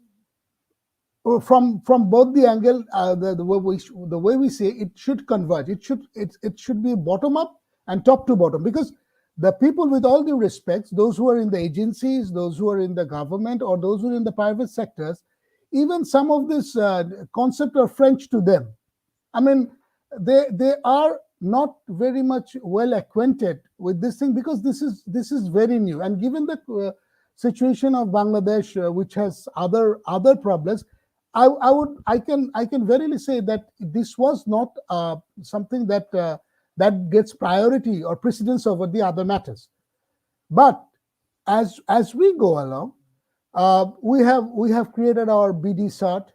from both the angle, the way we say it should converge. It should be bottom up and top to bottom, because the people, with all due respects, those who are in the agencies, those who are in the government, or those who are in the private sectors, even some of this concept are French to them. I mean, they are not very much well acquainted with this thing, because this is very new. And given the situation of Bangladesh, which has other problems, I can verily say that this was not something that gets priority or precedence over the other matters. But as we go along, we have created our BD CERT,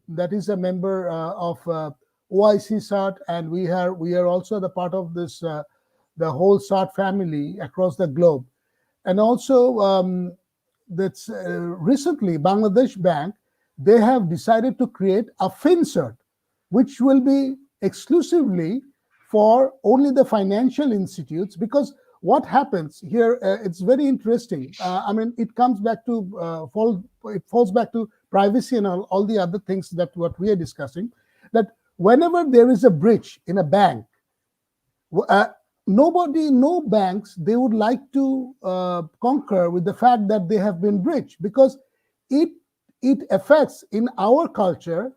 that is a member of OIC CERT, and we are also the part of this the whole CERT family across the globe. And also, that's recently Bangladesh Bank, they have decided to create a FinCert, which will be exclusively for only the financial institutes. Because what happens here, it's very interesting. I mean, it comes back to it falls back to privacy and all the other things that what we are discussing. That whenever there is a breach in a bank, uh, no banks, they would like to concur with the fact that they have been breached, because it it affects in our culture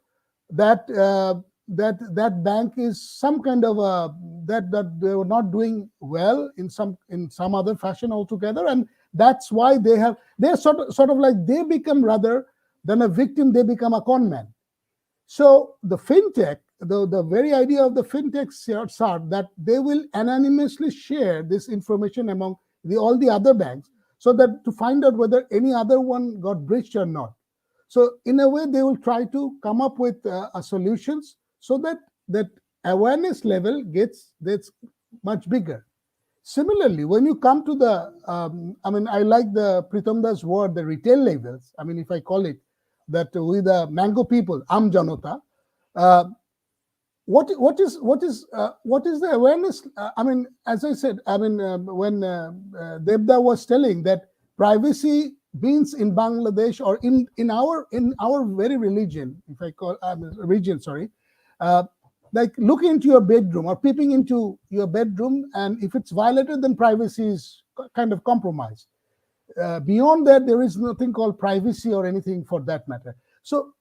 that that bank is some kind of a, that they were not doing well in some other fashion altogether, and that's why they're sort of like, they become, rather than a victim, they become a con man. So the fintech, the very idea of the fintech SART, that they will anonymously share this information among all the other banks, so that to find out whether any other one got breached or not. So in a way, they will try to come up with solutions, so that that awareness level gets much bigger. Similarly, when you come to the, I mean, I like the Pritamda's word, the retail labels. I mean, if I call it that, with the mango people, Am Janota, uh, what is the awareness? I mean, as I said, I mean, when Devda was telling that privacy means in Bangladesh, or in our very religion, if I call region, sorry, uh, like looking into your bedroom or peeping into your bedroom, and if it's violated, then privacy is kind of compromised. Beyond that, there is nothing called privacy or anything for that matter. So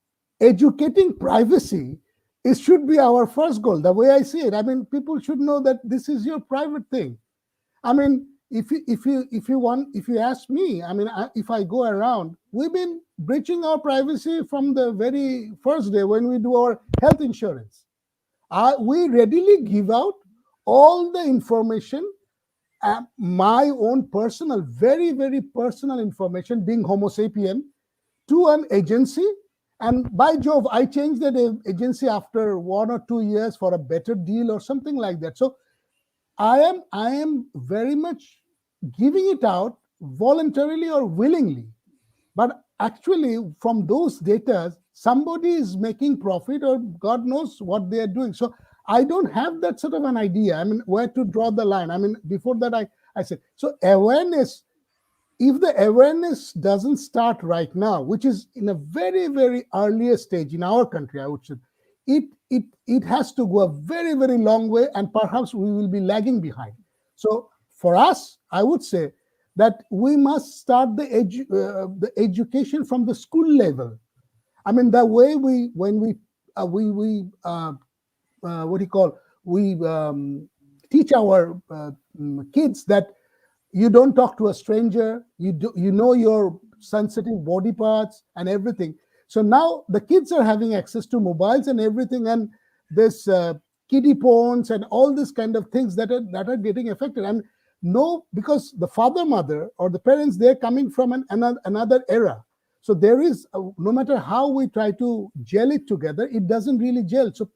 educating privacy, it should be our first goal, the way I see it. I mean, people should know that this is your private thing. I mean, if you ask me, I mean, if I go around, we've been breaching our privacy from the very first day when we do our health insurance. We readily give out all the information, my own personal, very personal information, being Homo sapien, to an agency. And by Jove, I changed that agency after 1 or 2 years for a better deal or something like that. So I am very much giving it out voluntarily or willingly. But actually from those data somebody is making profit, or God knows what they are doing. So I don't have that sort of an idea, I mean, where to draw the line. I mean, before that, I said, so awareness, if the awareness doesn't start right now, which is in a very, very earlier stage in our country, I would say, it has to go a very, very long way, and perhaps we will be lagging behind. So for us, I would say that we must start the education from the school level. I mean, the way we what do you call, we teach our kids that you don't talk to a stranger, you know your sensitive body parts and everything. So now the kids are having access to mobiles and everything, and this kiddie porns and all this kind of things that are getting affected. And no, because the father, mother, or the parents, they're coming from another era. So there is no matter how we try to gel it together, it doesn't really gel. So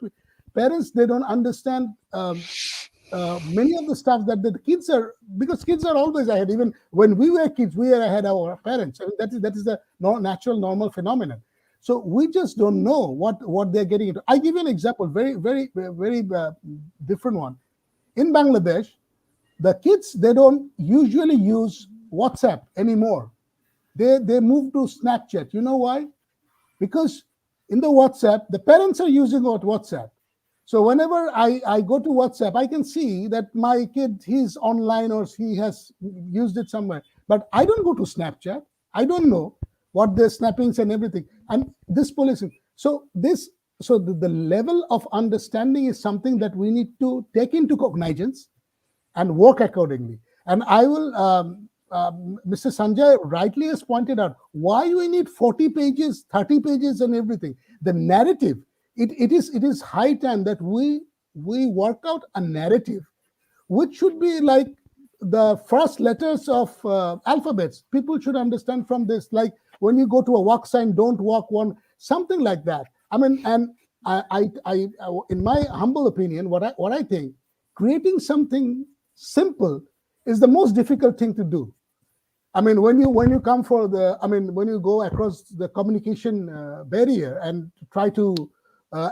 parents, they don't understand many of the stuff that the kids are, because kids are always ahead. Even when we were kids, we were ahead of our parents. I mean, that is the natural, normal phenomenon. So we just don't know what they're getting into. I give you an example, very, very, very different one. In Bangladesh, the kids, they don't usually use WhatsApp anymore. They move to Snapchat. You know why? Because in the WhatsApp, the parents are using WhatsApp. So whenever I go to WhatsApp, I can see that my kid, he's online or he has used it somewhere. But I don't go to Snapchat. I don't know what they're snappings and everything. And this policing. So the level of understanding is something that we need to take into cognizance and work accordingly. And I will, Mr. Sanjay rightly has pointed out why we need 40 pages, 30 pages, and everything. The narrative. It is high time that we work out a narrative which should be like the first letters of alphabets. People should understand from this, like when you go to a walk sign, don't walk one, something like that. I mean, and in my humble opinion, what I think, creating something simple is the most difficult thing to do. I mean, when you come for the, I mean, when you go across the communication barrier and try to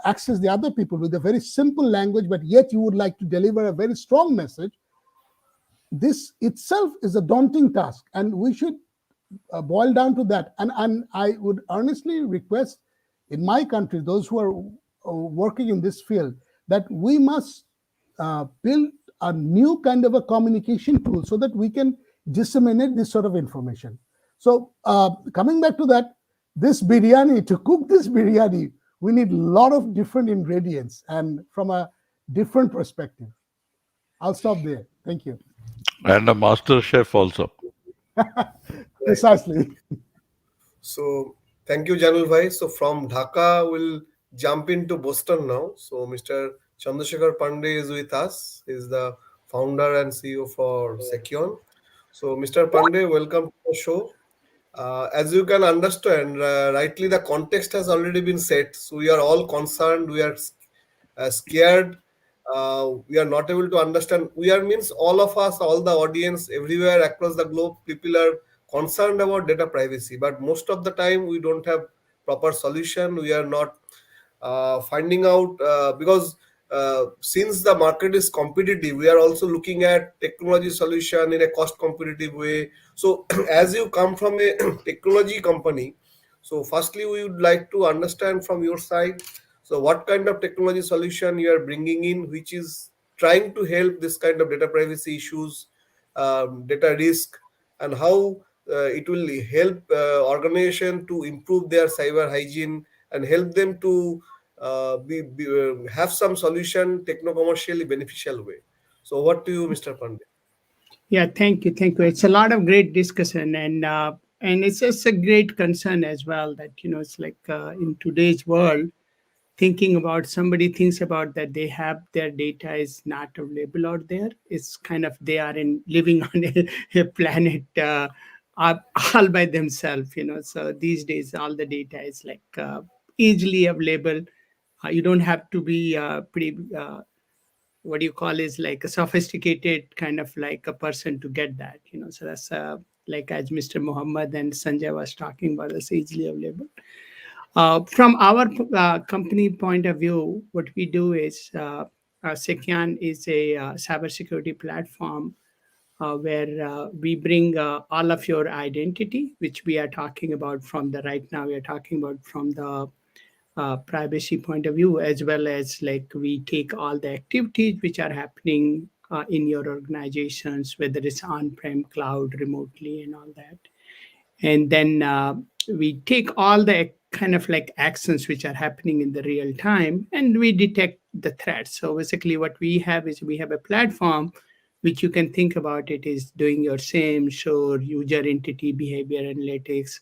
access the other people with a very simple language, but yet you would like to deliver a very strong message, this itself is a daunting task, and we should boil down to that. And I would earnestly request in my country, those who are working in this field, that we must build a new kind of a communication tool so that we can disseminate this sort of information. So coming back to that, this biryani, to cook this biryani, we need a lot of different ingredients and from a different perspective. I'll stop there. Thank you. And a master chef also. Right. Precisely. So thank you, Janul Bhai. So from Dhaka, we'll jump into Boston now. So Mr. Chandrasekhar Pandey is with us. He's the founder and CEO for Sekion. So Mr. Pandey, welcome to the show. As you can understand, rightly the context has already been set. So we are all concerned. We are scared. We are not able to understand. We are means all of us, all the audience, everywhere across the globe, people are concerned about data privacy. But most of the time, we don't have proper solution. We are not finding out because since the market is competitive, we are also looking at technology solution in a cost competitive way. So as you come from a technology company, so firstly we would like to understand from your side, so what kind of technology solution you are bringing in which is trying to help this kind of data privacy issues, data risk, and how it will help organization to improve their cyber hygiene and help them to have some solution techno commercially beneficial way. So what to you, Mr. Pandey? Yeah, thank you, thank you. It's a lot of great discussion, and it's just a great concern as well that it's like in today's world, thinking about somebody thinks about that they have their data is not available out there. It's kind of they are in living on a planet all all by themselves. So these days, all the data is like easily available. You don't have to be pretty. What do you call is like a sophisticated kind of like a person to get that. So that's like as Mr. Muhammad and Sanjay was talking about, is easily available. From our company point of view, what we do is Sekyan is a cybersecurity platform where we bring all of your identity, which we are talking about from the right now. We are talking about from the privacy point of view, as well as like we take all the activities which are happening in your organizations, whether it's on-prem, cloud, remotely, and all that. And then we take all the kind of like actions which are happening in the real time, and we detect the threats. So basically what we have is we have a platform which you can think about it is doing your same sure user entity behavior analytics,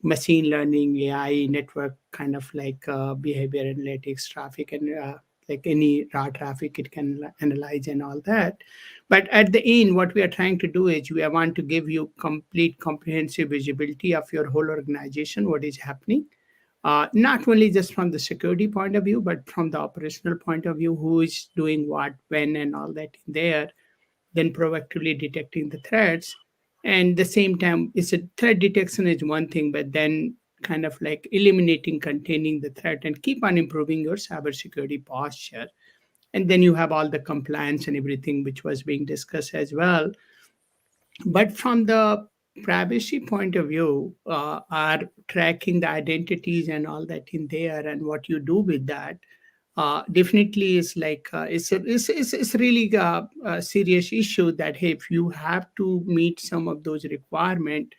machine learning, AI, network kind of like behavior analytics, traffic, and like any raw traffic it can analyze and all that. But at the end, what we are trying to do is we want to give you complete comprehensive visibility of your whole organization, what is happening. Not only just from the security point of view, but from the operational point of view, who is doing what, when, and all that in there, then proactively detecting the threats. And the same time, it's a threat detection is one thing, but then kind of like eliminating, containing the threat, and keep on improving your cybersecurity posture. And then you have all the compliance and everything which was being discussed as well. But from the privacy point of view, are tracking the identities and all that in there, and what you do with that definitely is like it's really a serious issue that hey, if you have to meet some of those requirements,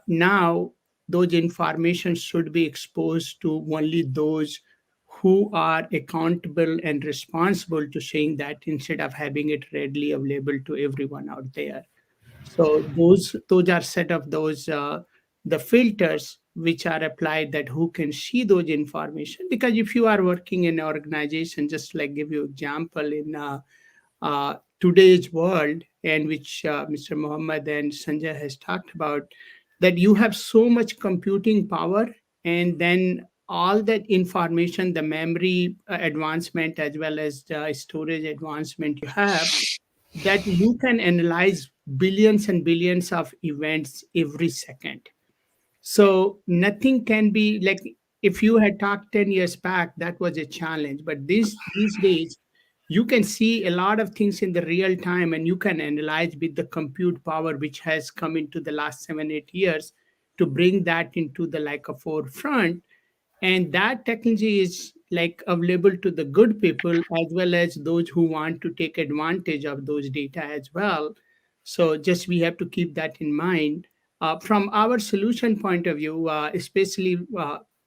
now those information should be exposed to only those who are accountable and responsible to saying that, instead of having it readily available to everyone out there. So those are set of those the filters which are applied, that who can see those information. Because if you are working in an organization, just like give you example in today's world, and which Mr. Muhammad and Sanjay has talked about, that you have so much computing power, and then all that information, the memory advancement as well as the storage advancement you have, that you can analyze billions and billions of events every second. So nothing can be like, if you had talked 10 years back, that was a challenge. But these days, you can see a lot of things in the real time, and you can analyze with the compute power which has come into the last 7 8 years to bring that into the like a forefront. And that technology is like available to the good people as well as those who want to take advantage of those data as well. So just we have to keep that in mind. From our solution point of view, especially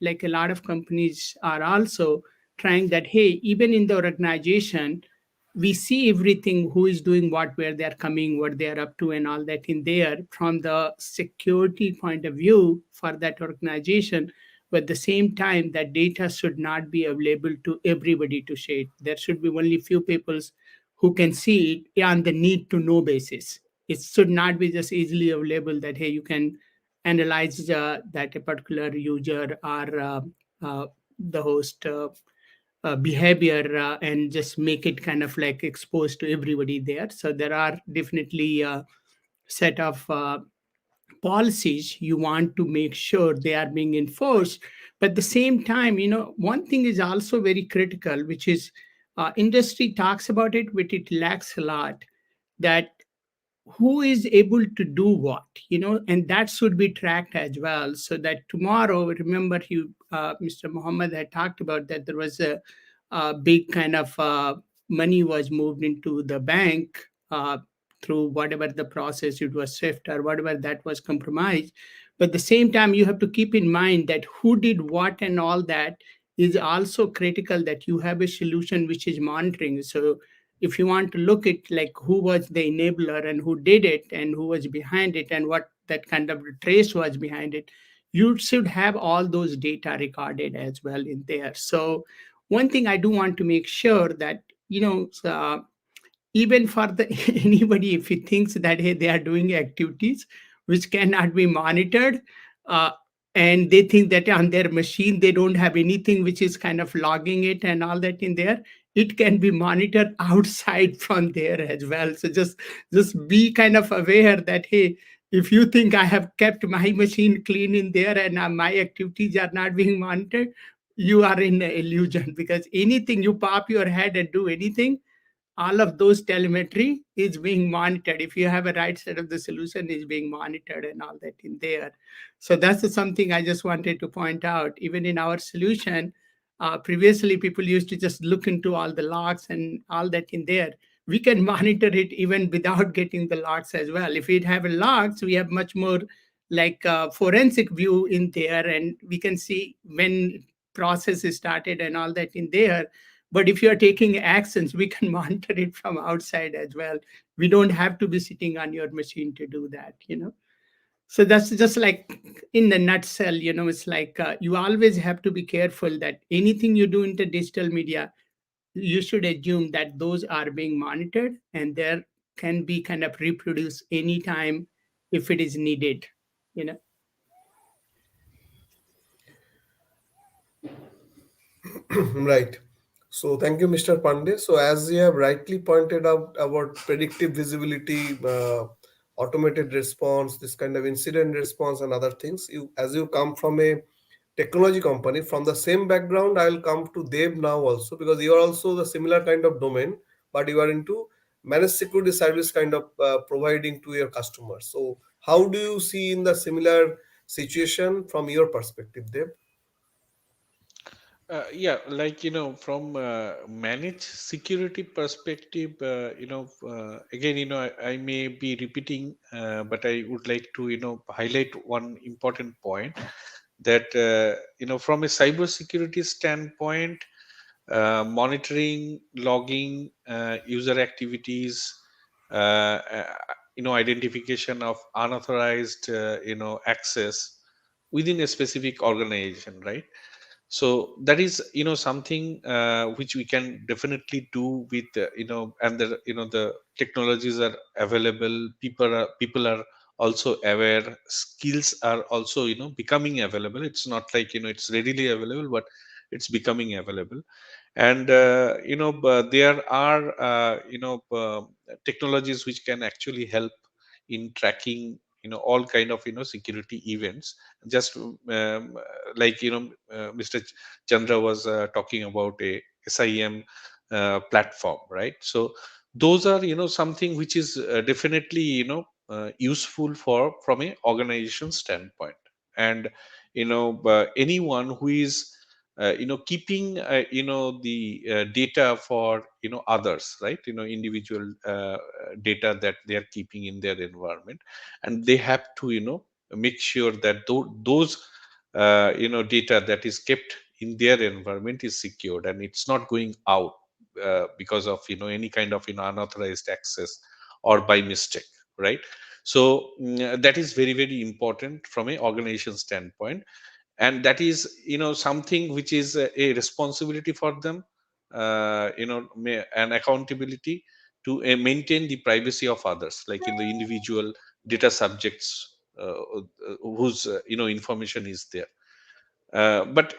like a lot of companies are also trying that, hey, even in the organization, we see everything, who is doing what, where they're coming, what they're up to, and all that in there from the security point of view for that organization. But at the same time, that data should not be available to everybody to see it. There should be only few people who can see it on the need to know basis. It should not be just easily available that hey, you can analyze that a particular user or uh, the host behavior and just make it kind of like exposed to everybody there. So there are definitely a set of policies you want to make sure they are being enforced. But at the same time, one thing is also very critical, which is industry talks about it, but it lacks a lot, that who is able to do what, and that should be tracked as well. So that tomorrow, remember you Mr. Muhammad had talked about that there was a big kind of money was moved into the bank through whatever the process, it was swift or whatever, that was compromised. But at the same time, you have to keep in mind that who did what and all that is also critical, that you have a solution which is monitoring. So if you want to look at like who was the enabler and who did it and who was behind it and what that kind of trace was behind it, you should have all those data recorded as well in there. So one thing I do want to make sure that even for the anybody, if he thinks that hey, they are doing activities which cannot be monitored, uh, and they think that on their machine they don't have anything which is kind of logging it and all that in there, it can be monitored outside from there as well. So just be kind of aware that hey, If you think I have kept my machine clean in there and my activities are not being monitored, you are in the illusion, because anything you pop your head and do anything, all of those telemetry is being monitored. If you have a right set of the solution, is being monitored and all that in there. So that's something I just wanted to point out. Even in our solution, previously people used to just look into all the logs and all that in there. We can monitor it even without getting the logs as well. If we have logs, we have much more like forensic view in there, and we can see when process is started and all that in there. But if you are taking actions, we can monitor it from outside as well. We don't have to be sitting on your machine to do that. So that's just like in the nutshell. It's like you always have to be careful that anything you do in the digital media, you should assume that those are being monitored and there can be kind of reproduced anytime if it is needed. you know Right. So thank you, Mr. Pandey. So as you have rightly pointed out about predictive visibility, automated response, this kind of incident response and other things, as you come from a technology company, from the same background, I will come to Dev now also, because you are also the similar kind of domain, but you are into managed security service kind of providing to your customers. So how do you see in the similar situation from your perspective, Dev? Yeah, like from managed security perspective, again, I may be repeating, but I would like to highlight one important point, that from a cyber security standpoint, monitoring, logging, user activities, identification of unauthorized access within a specific organization, right? So that is something which we can definitely do with and the technologies are available, people are also aware, skills are also becoming available. It's not like it's readily available, but it's becoming available. And there are technologies which can actually help in tracking all kind of security events. Just like Mr. Chandra was talking about a SIM platform, right? So those are something which is definitely useful for from a organization standpoint. And anyone who is keeping the data for others, right? Individual data that they are keeping in their environment, and they have to make sure that those data that is kept in their environment is secured and it's not going out because of any kind of unauthorized access or by mistake, right? So that is very, very important from a organization standpoint. And that is something which is a responsibility for them, and accountability to maintain the privacy of others, like in the individual data subjects whose information is there. But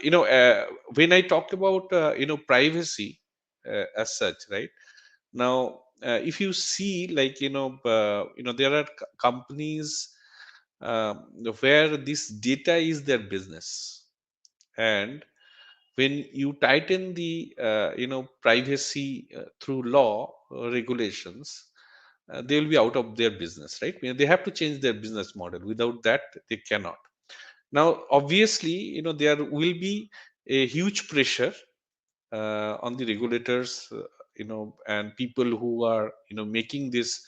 when I talk about privacy as such, right? Now if you see, like there are companies um, where this data is their business. And when you tighten the privacy through law regulations, they will be out of their business, right? They have to change their business model. Without that, they cannot. Now obviously there will be a huge pressure on the regulators, and people who are making this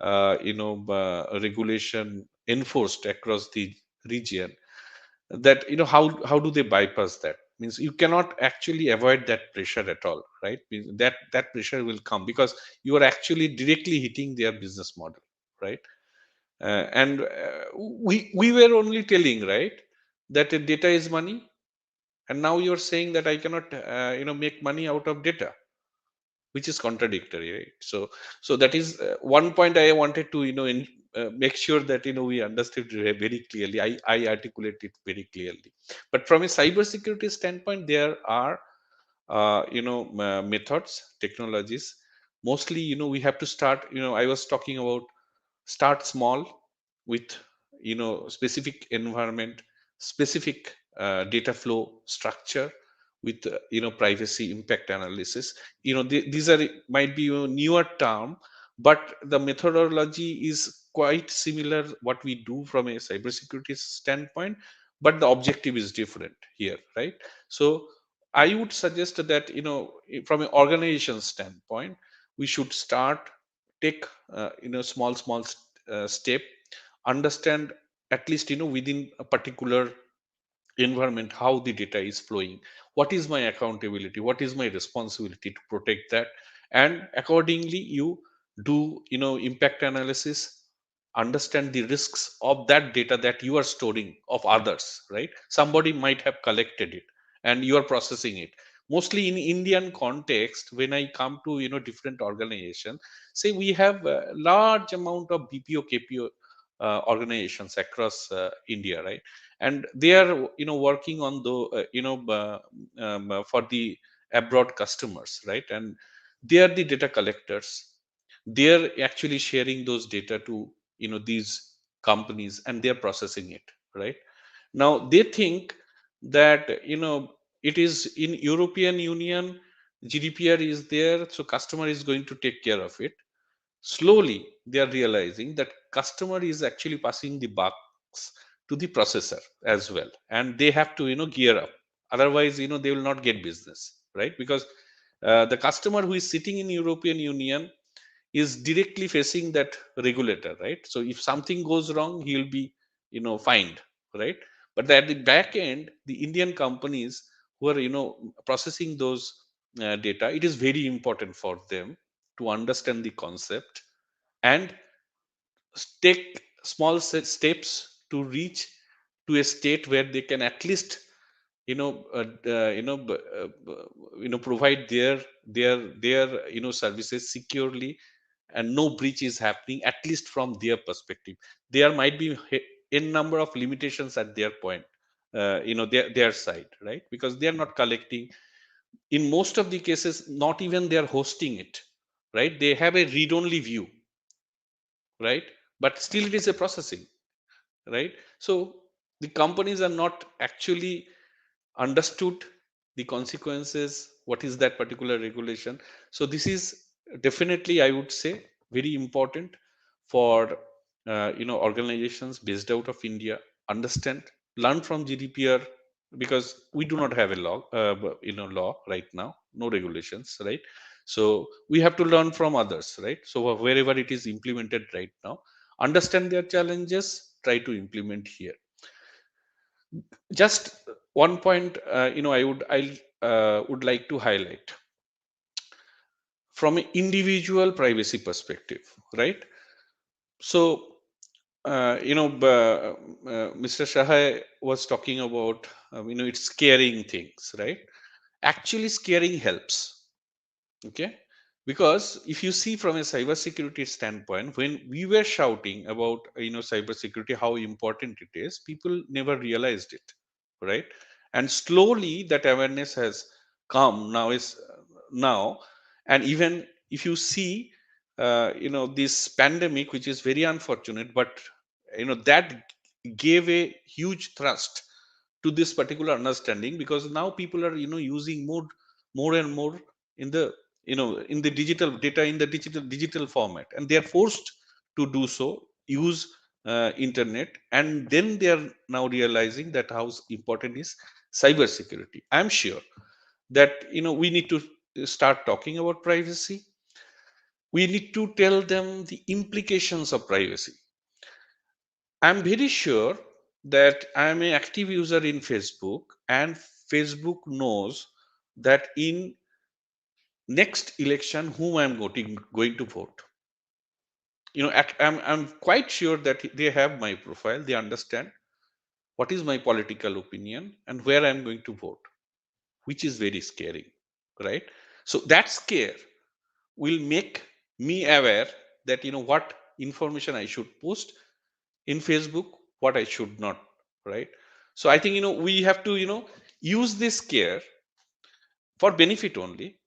regulation enforced across the region, that how do they bypass that? Means you cannot actually avoid that pressure at all, right? Means that pressure will come because you are actually directly hitting their business model, right? And we were only telling, right, that data is money, and now you're saying that I cannot make money out of data, which is contradictory, right? So that is one point I wanted to make sure that we understood very clearly. I articulate it very clearly. But from a cybersecurity standpoint, there are methods, technologies. Mostly we have to start, I was talking about, start small with specific environment, specific data flow structure with privacy impact analysis. These are might be a newer term, but the methodology is quite similar what we do from a cybersecurity standpoint, but the objective is different here, right? So I would suggest that from an organization standpoint, we should start, take small step, understand at least within a particular environment how the data is flowing, what is my accountability, what is my responsibility to protect that, and accordingly you do impact analysis, understand the risks of that data that you are storing of others, right? Somebody might have collected it and you are processing it. Mostly in Indian context, when I come to different organizations, say we have a large amount of BPO KPO organizations across India, right? And they are working on the for the abroad customers, right? And they are the data collectors. They're actually sharing those data to these companies, and they're processing it, right? Now they think that it is in European Union, GDPR is there, so customer is going to take care of it. Slowly they are realizing that customer is actually passing the bucks to the processor as well, and they have to gear up. Otherwise they will not get business, right? Because the customer who is sitting in European Union is directly facing that regulator, right? So if something goes wrong, he'll be fined, right? But at the back end, the Indian companies who are processing those data, it is very important for them to understand the concept and take small steps to reach to a state where they can at least you know provide their services securely, and no breach is happening, at least from their perspective. There might be n number of limitations at their point, their side, right? Because they are not collecting, in most of the cases not even they are hosting it, right? They have a read only view, right? But still it is a processing, right? So the companies are not actually understood the consequences, what is that particular regulation. So this is definitely, I would say, very important for organizations based out of India, understand, learn from GDPR, because we do not have a law, law right now, no regulations, right? So we have to learn from others, right? So wherever it is implemented right now, understand their challenges, try to implement here. Just one point, I would like to highlight from an individual privacy perspective, right? So Mr. Shahai was talking about it's scaring things, right? Actually scaring helps, okay? Because if you see from a cybersecurity standpoint, when we were shouting about cybersecurity, how important it is, people never realized it, right? And slowly that awareness has come now, is now. And even if you see this pandemic, which is very unfortunate, but that gave a huge thrust to this particular understanding, because now people are using more and more in the in the digital data, in the digital format, and they are forced to do so, use internet, and then they are now realizing that how important is cyber security. I'm sure that we need to start talking about privacy. We need to tell them the implications of privacy. I'm very sure that I'm an active user in Facebook, and Facebook knows that in next election whom I'm going to vote. I'm quite sure that they have my profile. They understand what is my political opinion and where I'm going to vote, which is very scary, right? So that scare will make me aware that what information I should post in Facebook, what I should not, right? So I think we have to use this care for benefit only,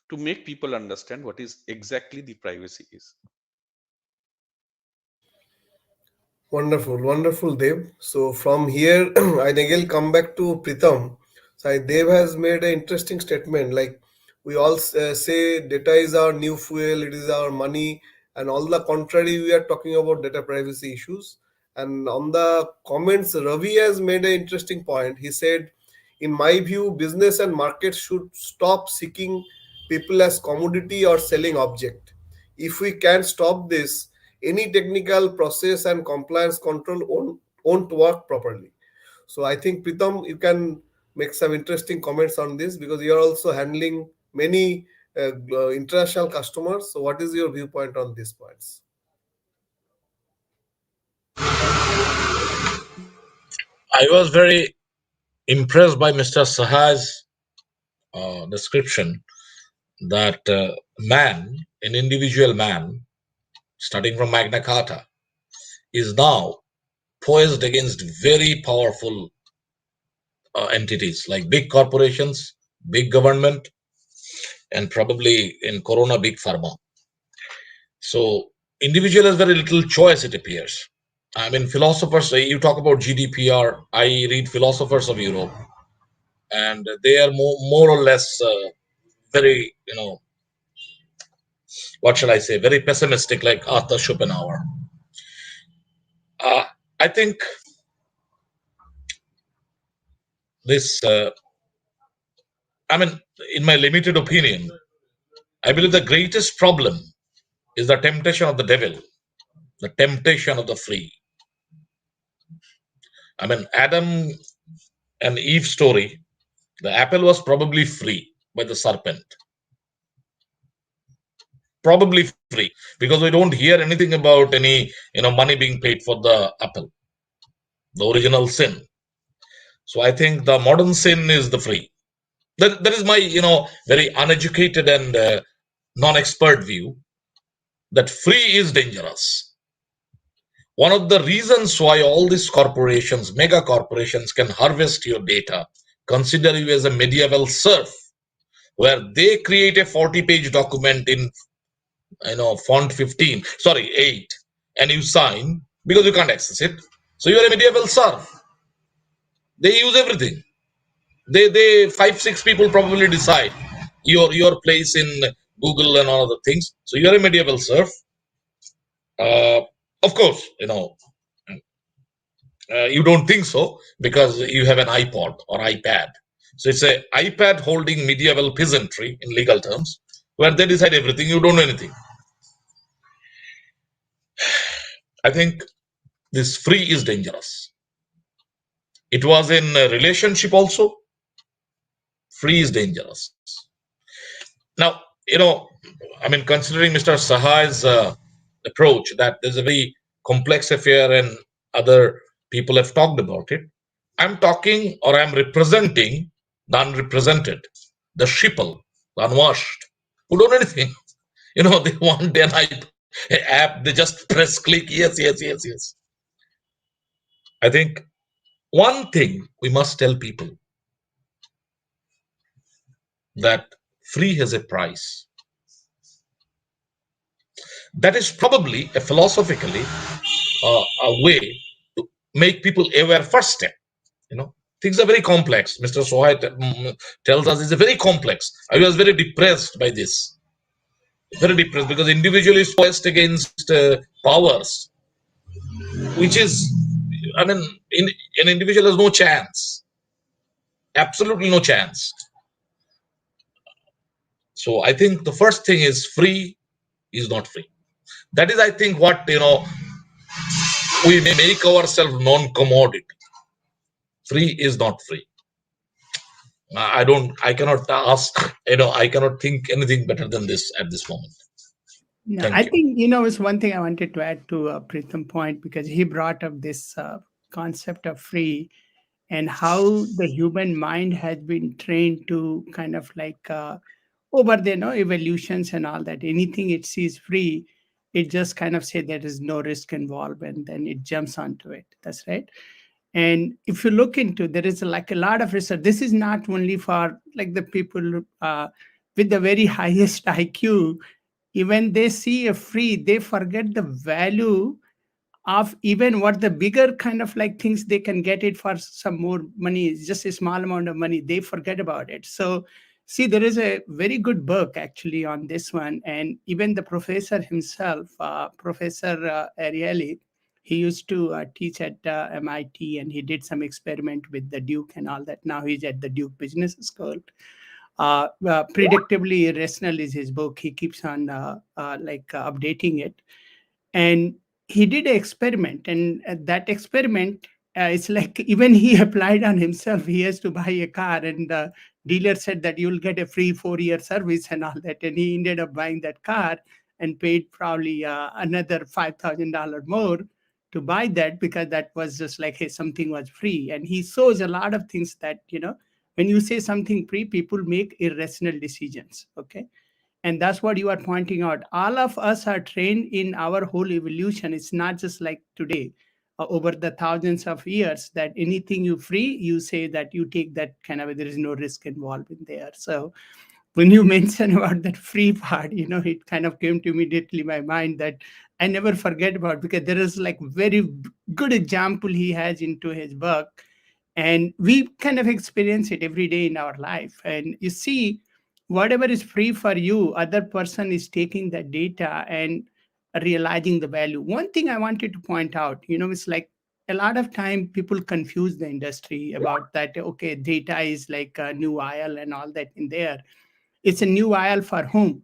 to make people understand what is exactly the privacy is. Wonderful, wonderful, Dev. So from here, I again come back to Pritam. So Dev has made an interesting statement. Like we all say, data is our new fuel. It is our money, and all the contrary, we are talking about data privacy issues. And on the comments, Ravi has made an interesting point. He said, in my view, business and markets should stop seeking people as commodity or selling object. If we can stop this, any technical process and compliance control won't work properly. So I think Pritam, you can make some interesting comments on this because you are also handling many international customers. So what is your viewpoint on these points? I was very impressed by Mr. Saha's description that man, an individual man, starting from Magna Carta, is now poised against very powerful entities like big corporations, big government, and probably in Corona, big pharma. So individual has very little choice, it appears. I mean, philosophers, you talk about GDPR, I read philosophers of Europe, and they are more or less very, what shall I say, very pessimistic, like Arthur Schopenhauer. Uh, I think this, I mean, in my limited opinion, I believe the greatest problem is the temptation of the devil, the temptation of the free. I mean, Adam and Eve story, the apple was probably free by the serpent. Probably free because we don't hear anything about any money being paid for the apple, the original sin. So I think the modern sin is the free. That is my very uneducated and non-expert view that free is dangerous. One of the reasons why all these corporations, mega corporations, can harvest your data, consider you as a medieval serf, where they create a 40-page document in font 15, sorry, 8, and you sign because you can't access it. So you are a medieval serf. They use everything. They 5 6 people probably decide your place in Google and all other things. So you are a medieval serf. Of course, you don't think so because you have an iPod or iPad. So it's a iPad holding medieval peasantry in legal terms, where they decide everything. You don't know anything. I think this free is dangerous. It was in a relationship also. Free is dangerous. Now, I mean, considering Mr. Saha's approach that there's a very complex affair and other people have talked about it, I'm talking or I'm representing the unrepresented, the sheeple, the unwashed, who don't know anything. They want an app, they just press click, yes, yes, yes, yes. I think one thing we must tell people that free has a price. That is probably a philosophically a way to make people aware first step. Things are very complex. Mr. Sohai tells us it's a very complex. I was very depressed by this. Very depressed because individual is poised against powers, which is, I mean, an individual has no chance. Absolutely no chance. So I think the first thing is free is not free. That is, I think, what we make ourselves non-commodity. Free is not free. I cannot ask, I cannot think anything better than this at this moment. No, Thank I you. think, it's one thing I wanted to add to Pritham point, because he brought up this concept of free and how the human mind has been trained to kind of like over the evolutions and all that. Anything it sees free, it just kind of say there is no risk involved, and then it jumps onto it. That's right. And if you look into, there is like a lot of research. This is not only for like the people with the very highest IQ. Even they see a free, they forget the value of even what the bigger kind of like things they can get it for some more money, just a small amount of money, they forget about it. So see, there is a very good book actually on this one, and even the professor himself, Professor Ariely, he used to teach at MIT, and he did some experiment with the Duke and all that. Now he's at the Duke Business School. Predictably Irrational is his book. He keeps on updating it, and he did an experiment, and that experiment, it's like even he applied on himself. He has to buy a car, and the dealer said that you'll get a free 4-year service and all that, and he ended up buying that car and paid probably another $5,000 more to buy that, because that was just like, hey, something was free. And he shows a lot of things that, when you say something free, people make irrational decisions. Okay, and that's what you are pointing out. All of us are trained in our whole evolution. It's not just like today. Over the thousands of years, that anything you free, you say that you take that kind of, there is no risk involved in there. So when you mention about that free part, it kind of came to immediately my mind that I never forget about, because there is like very good example he has into his book, and we kind of experience it every day in our life. And you see, whatever is free for you, other person is taking that data and realizing the value. One thing I wanted to point out, it's like a lot of time people confuse the industry about that. Okay, data is like a new oil and all that in there. It's a new oil for whom?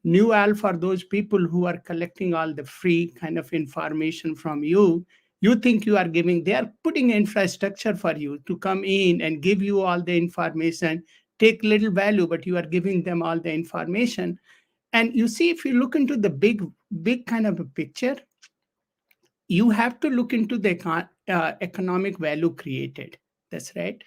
New oil for those people who are collecting all the free kind of information from you. You think you are giving, they are putting infrastructure for you to come in and give you all the information, take little value, but you are giving them all the information. And you see, if you look into the big kind of a picture, you have to look into the economic value created. That's right.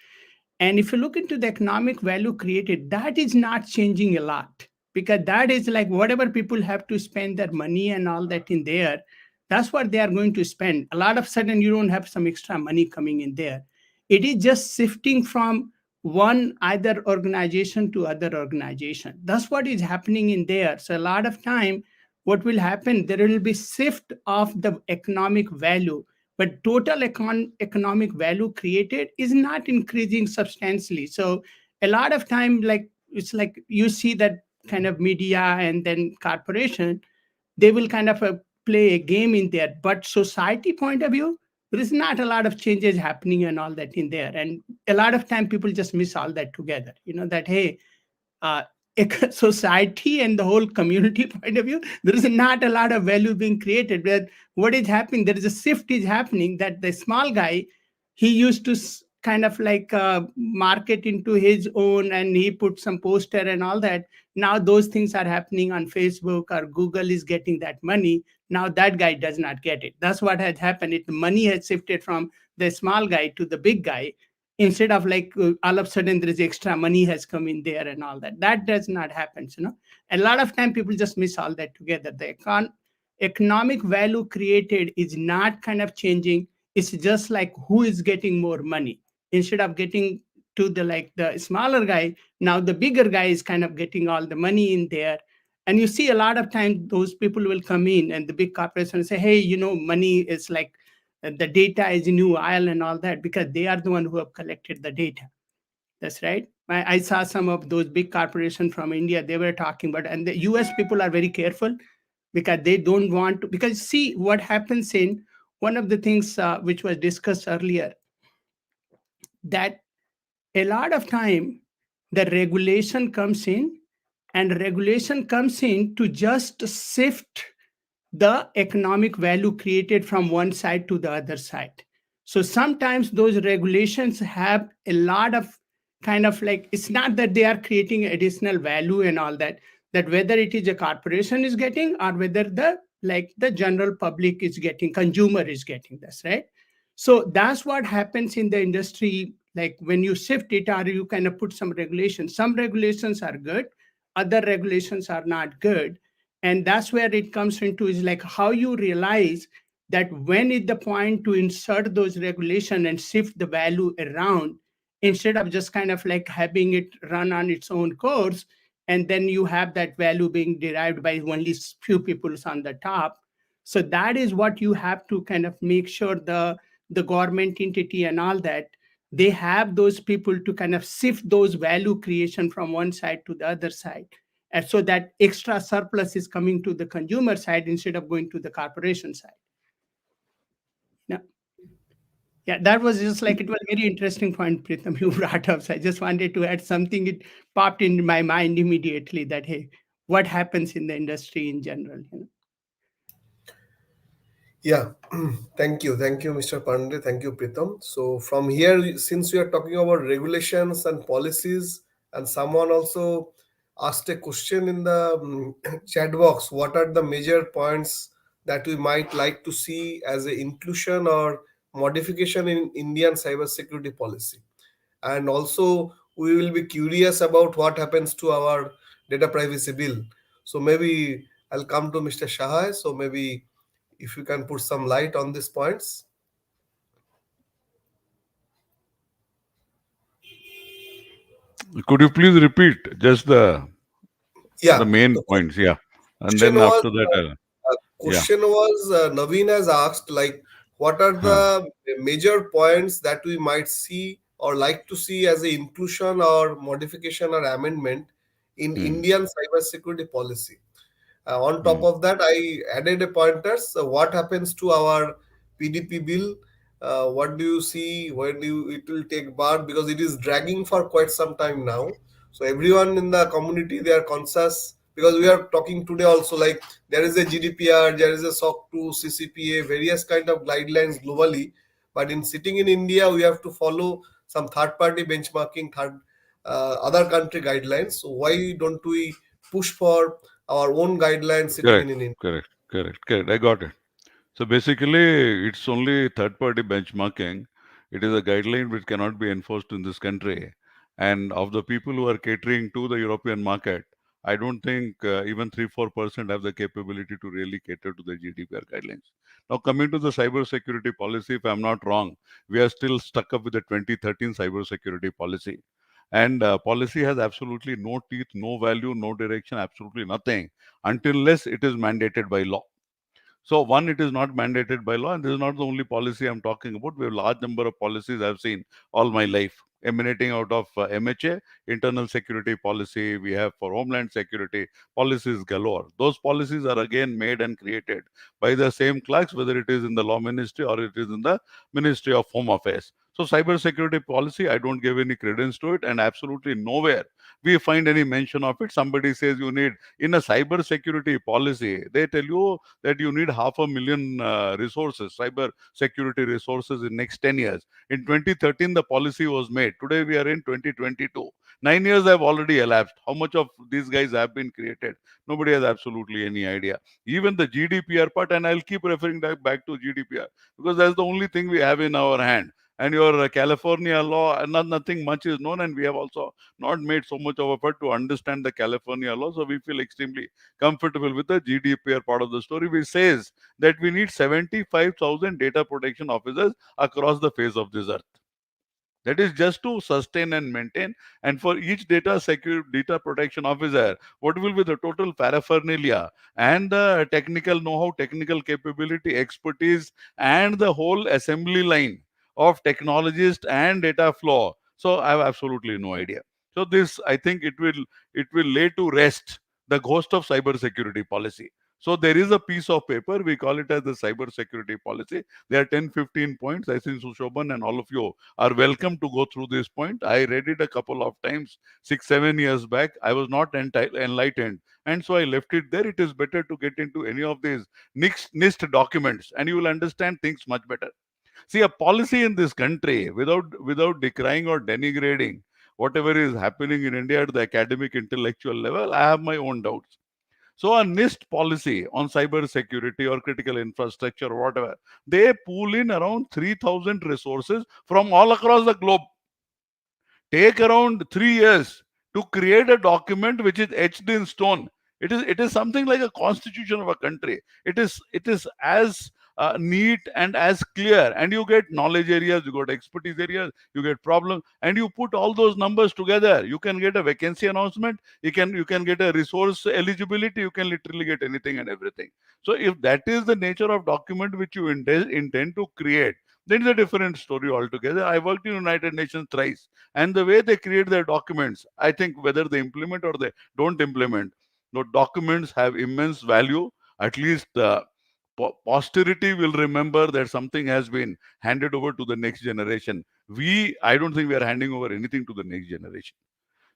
And if you look into the economic value created, that is not changing a lot, because that is like whatever people have to spend their money and all that in there, that's what they are going to spend. A lot of sudden, you don't have some extra money coming in there. It is just shifting from one either organization to other organization. That's what is happening in there. So a lot of time, what will happen, there will be shift of the economic value, but total economic value created is not increasing substantially. So a lot of time, like it's like you see that kind of media and then corporation, they will kind of play a game in there, but society point of view, there is not a lot of changes happening and all that in there. And a lot of time people just miss all that together, that hey, uh, society and the whole community point of view, there is not a lot of value being created. But what is happening, there is a shift is happening, that the small guy, he used to kind of like market into his own, and he put some poster and all that. Now those things are happening on Facebook or Google is getting that money. Now that guy does not get it. That's what has happened. The money has shifted from the small guy to the big guy, instead of like all of a sudden there is extra money has come in there and all that. That does not happen. A lot of time people just miss all that together. The economic value created is not kind of changing. It's just like who is getting more money. Instead of getting to the like the smaller guy, now the bigger guy is kind of getting all the money in there. And you see a lot of times those people will come in and the big corporation say, hey, money is like the data is new oil and all that, because they are the one who have collected the data. That's right. I saw some of those big corporations from India, they were talking about, and the US people are very careful, because they don't want to, because see what happens in one of the things which was discussed earlier, that a lot of time the regulation comes in, and regulation comes in to just shift the economic value created from one side to the other side. So sometimes those regulations have a lot of kind of like, it's not that they are creating additional value and all that, that whether it is a corporation is getting or whether the general public is getting, consumer is getting this, right? So that's what happens in the industry. Like when you shift it or you kind of put some regulations are good, other regulations are not good. And that's where it comes into, is like how you realize that when is the point to insert those regulation and shift the value around, instead of just kind of like having it run on its own course, and then you have that value being derived by only few people on the top. So that is what you have to kind of make sure the government entity and all that, they have those people to kind of sift those value creation from one side to the other side, and so that extra surplus is coming to the consumer side instead of going to the corporation side. Yeah, yeah, that was just like, it was a very interesting point, Pritham, you brought up. So I just wanted to add something. It popped in my mind immediately that, hey, what happens in the industry in general? Yeah, thank you, Mr. Pandey. Thank you, Pritam. So from here, since we are talking about regulations and policies, and someone also asked a question in the chat box, what are the major points that we might like to see as a inclusion or modification in Indian cybersecurity policy? And also, we will be curious about what happens to our data privacy bill. So maybe I'll come to Mr. Shahai. So maybe if you can put some light on these points. Could you please repeat just the Yeah, main the points? Yeah, and question then was after that, yeah. Naveen has asked, like, what are Huh. the major points that we might see or like to see as a inclusion or modification or amendment in Hmm. Indian cybersecurity policy? On top Hmm. of that, I added a pointers. What happens to our PDP bill? What do you see? When do it will take bar? Because it is dragging for quite some time now. So everyone in the community, they are conscious, because we are talking today also, like there is a GDPR, there is a SOC 2, CCPA, various kind of guidelines globally. But in sitting in India, we have to follow some third party benchmarking, other country guidelines. So why don't we push for our own guidelines sitting in Correct, India? correct. I got it. So basically, it's only third-party benchmarking. It is a guideline which cannot be enforced in this country. And of the people who are catering to the European market, I don't think even 3-4% have the capability to really cater to the GDPR guidelines. Now, coming to the cyber security policy, if I'm not wrong, we are still stuck up with the 2013 cyber security policy. And policy has absolutely no teeth, no value, no direction, absolutely nothing until unless it is mandated by law. So one, it is not mandated by law, and this is not the only policy I'm talking about. We have a large number of policies I've seen all my life emanating out of MHA, internal security policy. We have for homeland security policies galore. Those policies are again made and created by the same clerks, whether it is in the law ministry or it is in the Ministry of Home Affairs. So cyber security policy, I don't give any credence to it, and absolutely nowhere we find any mention of it. Somebody says you need in a cyber security policy, they tell you that you need 500,000 resources, cyber security resources in next 10 years. In 2013, the policy was made. Today we are in 2022. 9 years have already elapsed. How much of these guys have been created? Nobody has absolutely any idea. Even the GDPR part, and I'll keep referring back to GDPR because that's the only thing we have in our hand. And your California law, nothing much is known, and we have also not made so much of effort to understand the California law. So we feel extremely comfortable with the GDPR part of the story, which says that we need 75,000 data protection officers across the face of this earth. That is just to sustain and maintain. And for each data protection officer, what will be the total paraphernalia and the technical know-how, technical capability, expertise, and the whole assembly line of technologists and data flow. So I have absolutely no idea. So this, I think, it will lay to rest the ghost of cybersecurity policy. So there is a piece of paper, we call it as the cyber security policy. There are 10-15 points. I think Sushoban and all of you are welcome to go through this point. I read it a couple of times, 6-7 years back. I was not enlightened, and so I left it there. It is better to get into any of these NIST documents, and you will understand things much better. See, a policy in this country, without decrying or denigrating whatever is happening in India at the academic intellectual level, I have my own doubts. So a NIST policy on cyber security or critical infrastructure or whatever, they pool in around 3,000 resources from all across the globe. Take around 3 years to create a document which is etched in stone. It is something like a constitution of a country. It is as neat and as clear, and you get knowledge areas, you got expertise areas, you get problems, and you put all those numbers together, you can get a vacancy announcement, you can get a resource eligibility, you can literally get anything and everything. So if that is the nature of document which you intend to create, then it's a different story altogether. I worked in United Nations thrice, and the way they create their documents, I think whether they implement or they don't implement, the documents have immense value. At least posterity will remember that something has been handed over to the next generation. I don't think we are handing over anything to the next generation.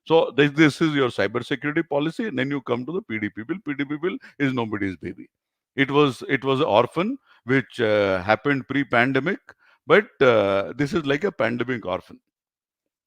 So this is your cybersecurity policy, and then you come to the PDP bill. PDP bill is nobody's baby. It was an orphan which happened pre-pandemic, but this is like a pandemic orphan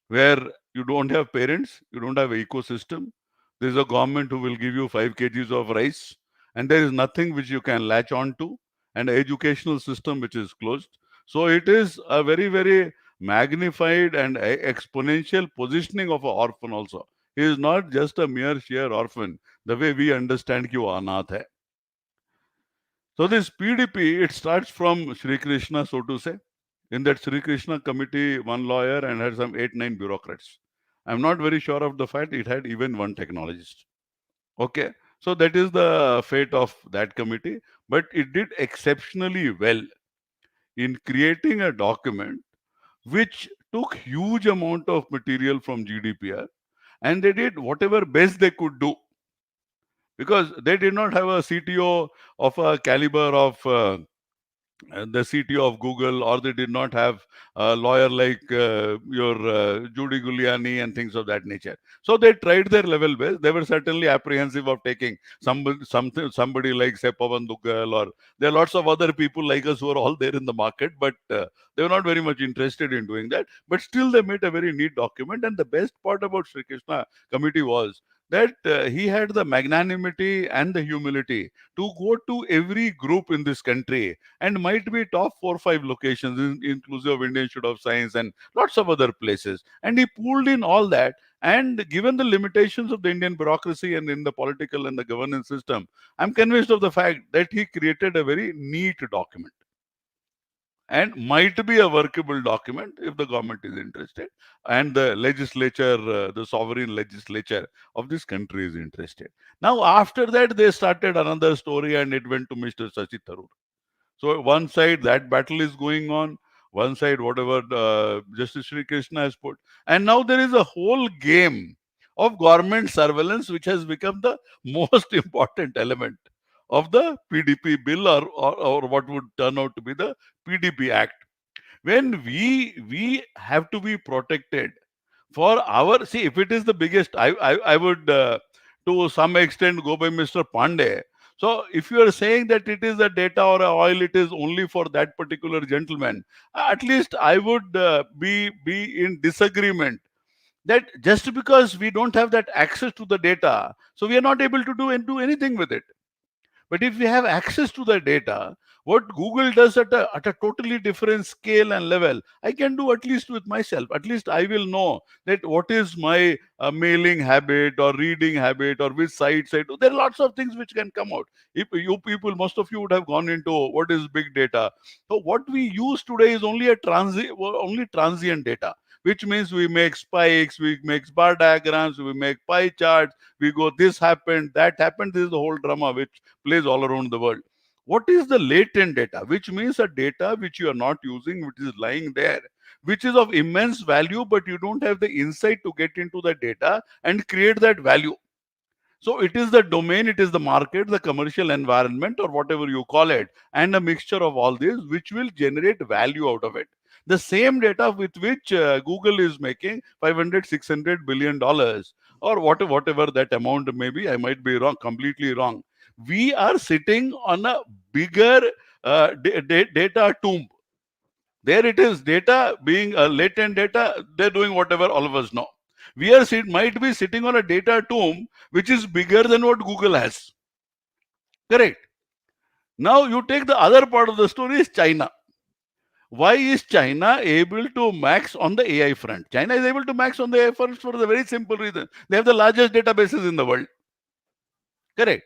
where you don't have parents, you don't have ecosystem. There is a government who will give you 5 kgs of rice, and there is nothing which you can latch on to, and educational system which is closed. So it is a very, very magnified and exponential positioning of an orphan also. He is not just a mere sheer orphan, the way we understand ki wo anath hai. So this PDP, it starts from Sri Krishna, so to say. In that Sri Krishna committee, one lawyer and had some 8, 9 bureaucrats. I'm not very sure of the fact it had even one technologist. Okay, so that is the fate of that committee, but it did exceptionally well in creating a document which took huge amount of material from GDPR, and they did whatever best they could do, because they did not have a CTO of a caliber of the CTO of Google, or they did not have a lawyer like your Judy Giuliani and things of that nature. So they tried their level best. They were certainly apprehensive of taking somebody like say Pavan Duggal, or there are lots of other people like us who are all there in the market, but they were not very much interested in doing that. But still, they made a very neat document. And the best part about Sri Krishna committee was that he had the magnanimity and the humility to go to every group in this country, and might be top 4 or 5 locations, inclusive of Indian Institute of Science and lots of other places. And he pulled in all that. And given the limitations of the Indian bureaucracy and in the political and the governance system, I'm convinced of the fact that he created a very neat document, and might be a workable document if the government is interested, and the legislature, the sovereign legislature of this country is interested. Now, after that, they started another story, and it went to Mr. Sachi Tharoor. So one side that battle is going on, one side whatever Justice Sri Krishna has put, and now there is a whole game of government surveillance which has become the most important element of the PDP bill, or what would turn out to be the PDP Act. When we have to be protected for our, see, if it is the biggest, I would to some extent go by Mr. Pandey. So if you are saying that it is a data or a oil, it is only for that particular gentleman, at least I would be in disagreement that just because we don't have that access to the data, so we are not able to do anything with it. But if we have access to the data, what Google does at a totally different scale and level, I can do at least with myself. At least I will know that what is my mailing habit or reading habit or which sites I do. There are lots of things which can come out. If you people, most of you would have gone into what is big data. So what we use today is only transient data, which means we make spikes, we make bar diagrams, we make pie charts, we go this happened, that happened. This is the whole drama which plays all around the world. What is the latent data? Which means a data which you are not using, which is lying there, which is of immense value, but you don't have the insight to get into the data and create that value. So it is the domain, it is the market, the commercial environment, or whatever you call it, and a mixture of all this which will generate value out of it. The same data with which Google is making 500, $600 billion, or whatever that amount may be. I might be wrong, completely wrong. We are sitting on a bigger data tomb. There it is, data being a latent data, they're doing whatever all of us know. We might be sitting on a data tomb which is bigger than what Google has. Correct. Now you take the other part of the story is China. Why is China able to max on the AI front? China is able to max on the AI front for the very simple reason. They have the largest databases in the world. Correct.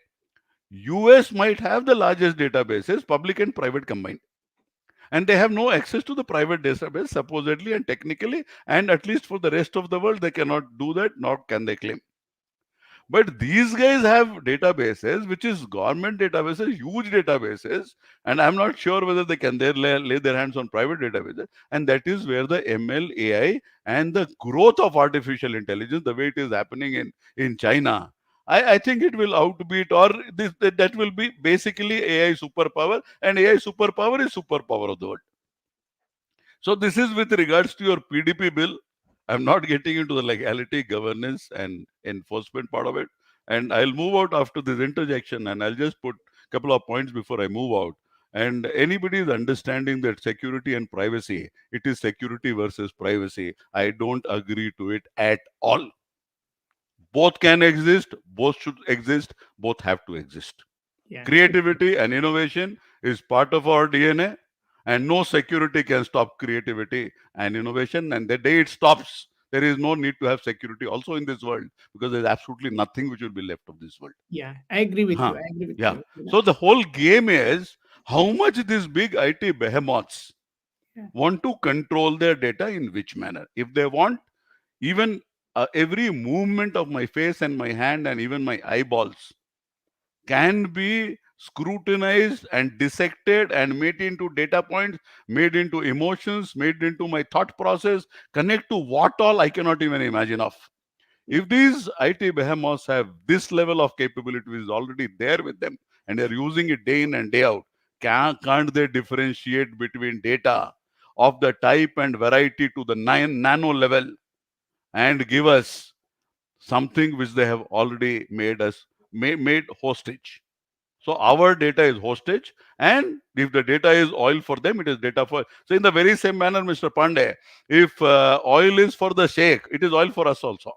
US might have the largest databases, public and private combined, and they have no access to the private database supposedly and technically, and at least for the rest of the world they cannot do that, nor can they claim. But these guys have databases, which is government databases, huge databases, and I'm not sure whether they can there lay their hands on private databases. And that is where the ML, AI, and the growth of artificial intelligence, the way it is happening in China, I think it will outbeat, or that will be basically AI superpower, and AI superpower is superpower of the world. So this is with regards to your PDP bill. I'm not getting into the legality, governance, and enforcement part of it. And I'll move out after this interjection, and I'll just put a couple of points before I move out. And anybody is understanding that security and privacy, it is security versus privacy. I don't agree to it at all. Both can exist, both should exist, both have to exist. Yeah. Creativity and innovation is part of our DNA, and no security can stop creativity and innovation. And the day it stops, there is no need to have security also in this world, because there's absolutely nothing which will be left of this world. Yeah, I agree with you. Huh. I agree with Yeah. you. So the whole game is how much these big IT behemoths Yeah. want to control their data in which manner. If they want even every movement of my face and my hand and even my eyeballs can be scrutinized and dissected and made into data points, made into emotions, made into my thought process, connect to what all I cannot even imagine of. If these IT behemoths have this level of capability which is already there with them and they're using it day in and day out, can't they differentiate between data of the type and variety to the nano level and give us something which they have already made us made hostage? So our data is hostage, and if the data is oil for them, it is data for. So in the very same manner, Mr. Pandey, if oil is for the sheikh, it is oil for us also.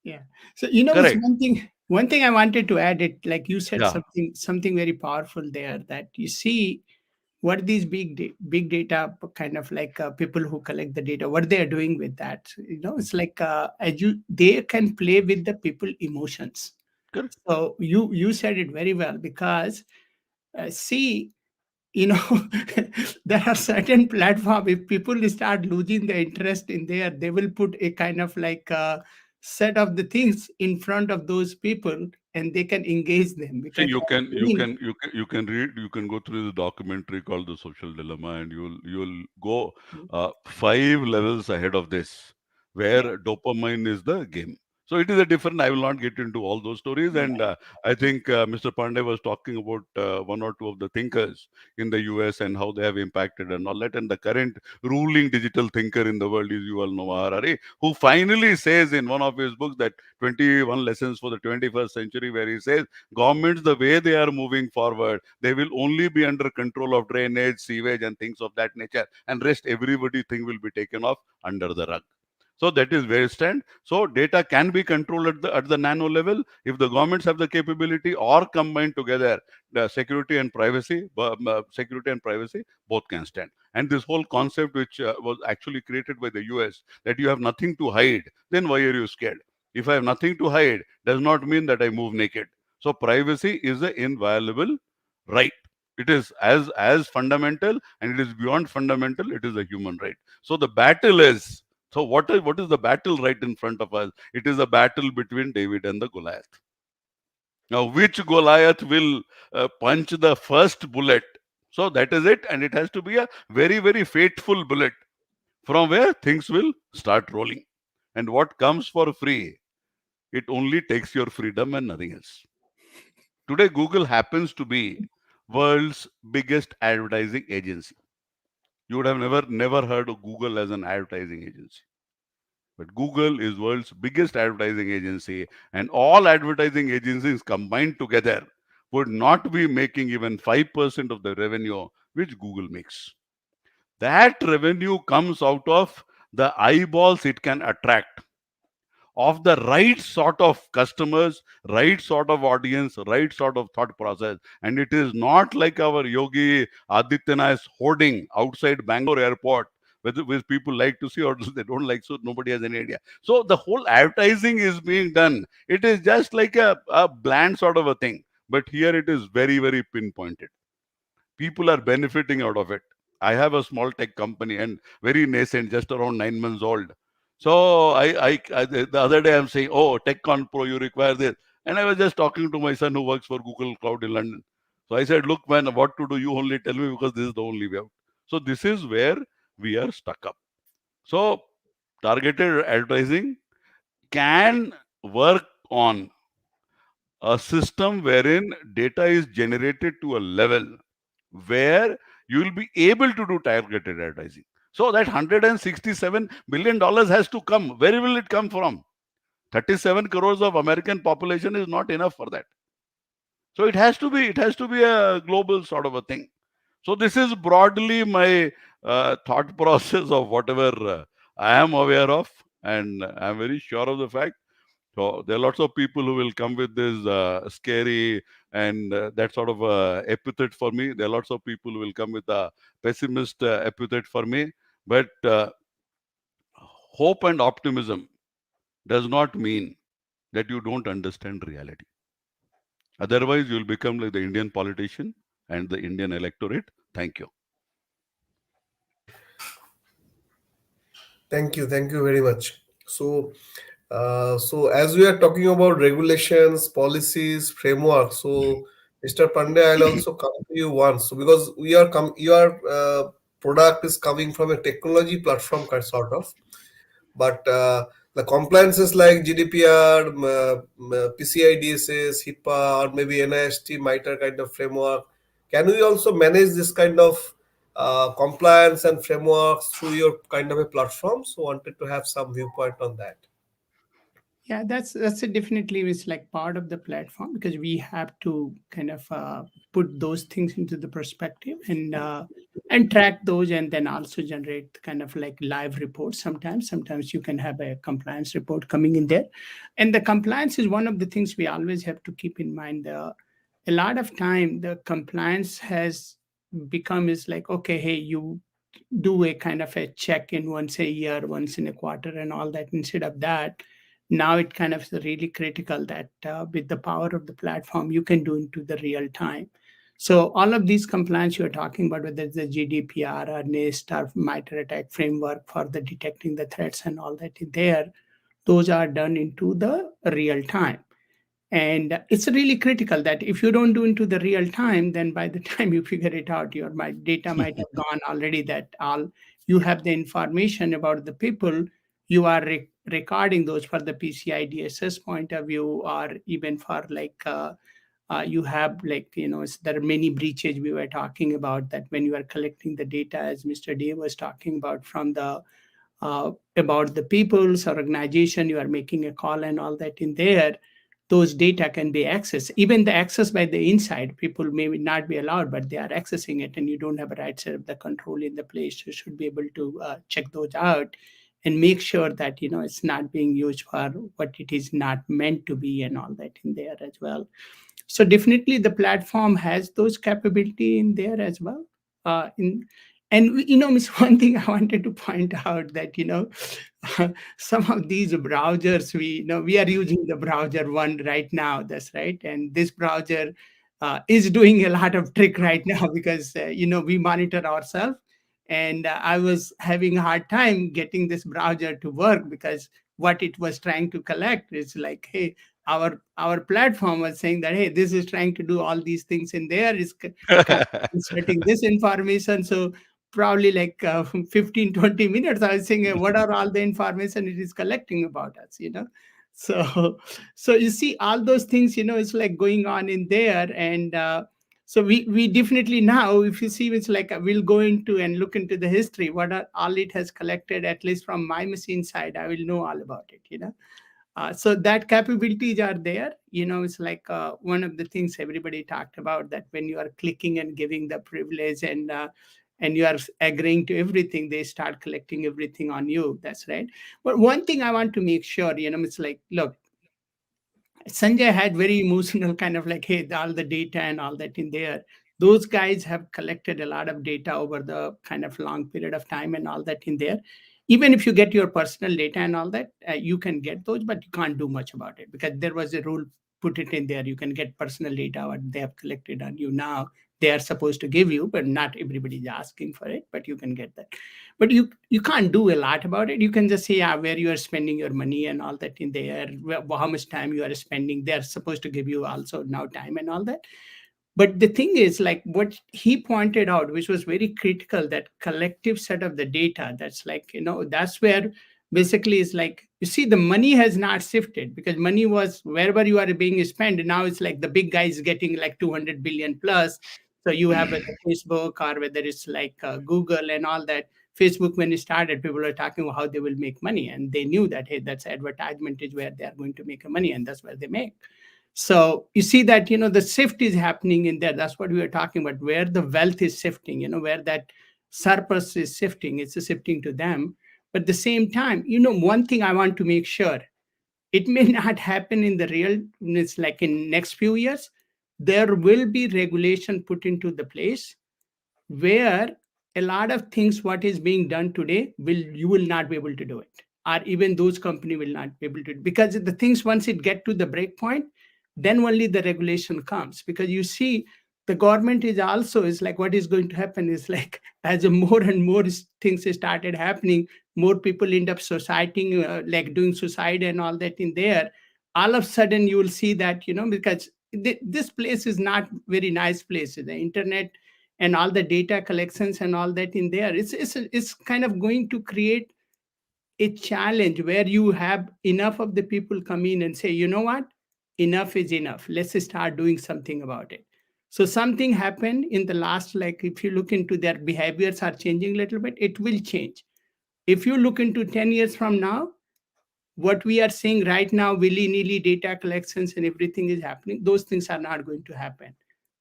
Yeah. So it's Correct. one thing I wanted to add it, like you said Yeah. something very powerful there, that you see what these big data kind of like people who collect the data, what they are doing with that. It's like they can play with the people emotions. Correct. So you said it very well, because see, you know there are certain platform, if people start losing the interest in there, they will put a kind of like set of the things in front of those people, and they can engage them, See, because I've seen. you can read, you can go through the documentary called The Social Dilemma, and you'll go 5 levels ahead of this, Yeah, where dopamine is the game. So it is a different. I will not get into all those stories, and yeah, I think Mr. Pandey was talking about one or two of the thinkers in the US and how they have impacted and all that. And the current ruling digital thinker in the world is Yuval Noah Harari, who finally says in one of his books that 21 lessons for the 21st century, where he says governments, the way they are moving forward, they will only be under control of drainage, sewage, and things of that nature, and rest everybody thing will be taken off under the rug. So that is where it stands. So data can be controlled at the nano level if the governments have the capability, or combined together, the security and privacy both can stand. And this whole concept, which was actually created by the US, that you have nothing to hide, then why are you scared? If I have nothing to hide, does not mean that I move naked. So privacy is an inviolable right. It is as fundamental, and it is beyond fundamental. It is a human right. So the battle is. So what is the battle right in front of us? It is a battle between David and the Goliath. Now, which Goliath will punch the first bullet? So that is it, and it has to be a very very fateful bullet from where things will start rolling. And what comes for free? It only takes your freedom and nothing else. Today, Google happens to be world's biggest advertising agency. You would have never heard of Google as an advertising agency. But Google is world's biggest advertising agency, and all advertising agencies combined together would not be making even 5% of the revenue which Google makes. That revenue comes out of the eyeballs it can attract, of the right sort of customers, right sort of audience, right sort of thought process. And it is not like our Yogi Adityanath's hoarding outside Bangalore airport, which people like to see or they don't like, so nobody has any idea. So the whole advertising is being done. It is just like a bland sort of a thing. But here it is very, very pinpointed. People are benefiting out of it. I have a small tech company and very nascent, just around 9 months old. So the other day I'm saying, oh, TechCon Pro, you require this. And I was just talking to my son who works for Google Cloud in London. So I said, look, man, what to do? You only tell me because this is the only way out. So this is where we are stuck up. So targeted advertising can work on a system wherein data is generated to a level where you will be able to do targeted advertising. So that $167 billion has to come. Where will it come from? 37 crores of American population is not enough for that. So it has to be a global sort of a thing. So this is broadly my thought process of whatever I am aware of, and I'm very sure of the fact. So there are lots of people who will come with this scary and that sort of epithet for me. There are lots of people who will come with a pessimist epithet for me. But hope and optimism does not mean that you don't understand reality. Otherwise, you'll become like the Indian politician and the Indian electorate. Thank you. Thank you very much. So, so as we are talking about regulations, policies, framework, so Mr. Pandey, I'll also come to you once. So because your product is coming from a technology platform kind sort of, but the compliances like GDPR, PCI DSS, HIPAA, or maybe NIST, MITRE kind of framework, can we also manage this kind of compliance and frameworks through your kind of a platform? So wanted to have some viewpoint on that. Yeah, that's a definitely is like part of the platform, because we have to kind of put those things into the perspective and track those, and then also generate kind of like live reports. Sometimes you can have a compliance report coming in there, and the compliance is one of the things we always have to keep in mind. A lot of time the compliance has become is like, okay, hey, you do a kind of a check in once a year, once in a quarter, and all that. Instead of that, now it kind of is really critical that with the power of the platform, you can do into the real time. So all of these compliance you're talking about, whether it's the GDPR or NIST or MITRE attack framework for the detecting the threats and all that in there, those are done into the real time. And it's really critical that if you don't do into the real time, then by the time you figure it out, your data might have gone already. That all you have the information about the people, you are recording those for the PCI DSS point of view, or even for like you have like, there are many breaches we were talking about, that when you are collecting the data, as Mr. Dave was talking about, from the about the people's or organization, you are making a call and all that in there, those data can be accessed. Even the access by the inside, people may not be allowed, but they are accessing it, and you don't have a right set of the control in the place. You should be able to check those out and make sure that it's not being used for what it is not meant to be, and all that in there as well. So definitely the platform has those capability in there as well. In and Miss, one thing I wanted to point out that some of these browsers, we are using the browser one right now. That's right, and this browser is doing a lot of trick right now, because we monitor ourselves, and I was having a hard time getting this browser to work, because what it was trying to collect is like, hey, our platform was saying that, hey, this is trying to do all these things in there, is inserting this information. So probably like 15-20 minutes I was saying, "Hey, what are all the information it is collecting about us?" So so you see all those things, it's like going on in there. And so we definitely now, if you see, it's like we'll go into and look into the history, what are all it has collected, at least from my machine side, I will know all about it. So that capabilities are there. It's like one of the things everybody talked about, that when you are clicking and giving the privilege, and you are agreeing to everything, they start collecting everything on you. That's right. But one thing I want to make sure, it's like, look, Sanjay had very emotional kind of like, hey, all the data and all that in there. Those guys have collected a lot of data over the kind of long period of time and all that in there. Even if you get your personal data and all that, you can get those, but you can't do much about it, because there was a rule put it in there. You can get personal data what they have collected on you now. They are supposed to give you, but not everybody is asking for it, but you can get that. But you can't do a lot about it. You can just say, yeah, where you are spending your money and all that in there, how much time you are spending. They're supposed to give you also now time and all that. But the thing is, like what he pointed out, which was very critical, that collective set of the data, that's like, that's where basically is like, you see, the money has not shifted, because money was wherever you are being spent. Now it's like the big guys getting like 200 billion plus. So you have whether Facebook or whether it's like Google and all that. Facebook, when it started, people were talking about how they will make money, and they knew that, hey, that's advertisement is where they are going to make money, and that's where they make. So you see that, the shift is happening in there. That's what we were talking about, where the wealth is shifting, where that surplus is shifting, it's shifting to them. But at the same time, one thing I want to make sure, it may not happen in the real, it's like in next few years, there will be regulation put into the place where a lot of things what is being done today you will not be able to do it, or even those company will not be able to, because the things once it get to the break point, then only the regulation comes. Because you see, the government is also is like, what is going to happen is like, as a more and more things started happening, more people end up society like doing suicide and all that in there. All of a sudden you will see that, because this place is not very nice place, the internet and all the data collections and all that in there, it's kind of going to create a challenge where you have enough of the people come in and say, you know what, enough is enough, let's start doing something about it. So something happened in the last, like if you look into their behaviors are changing a little bit, it will change. If you look into 10 years from now, what we are seeing right now, willy-nilly data collections and everything is happening, those things are not going to happen.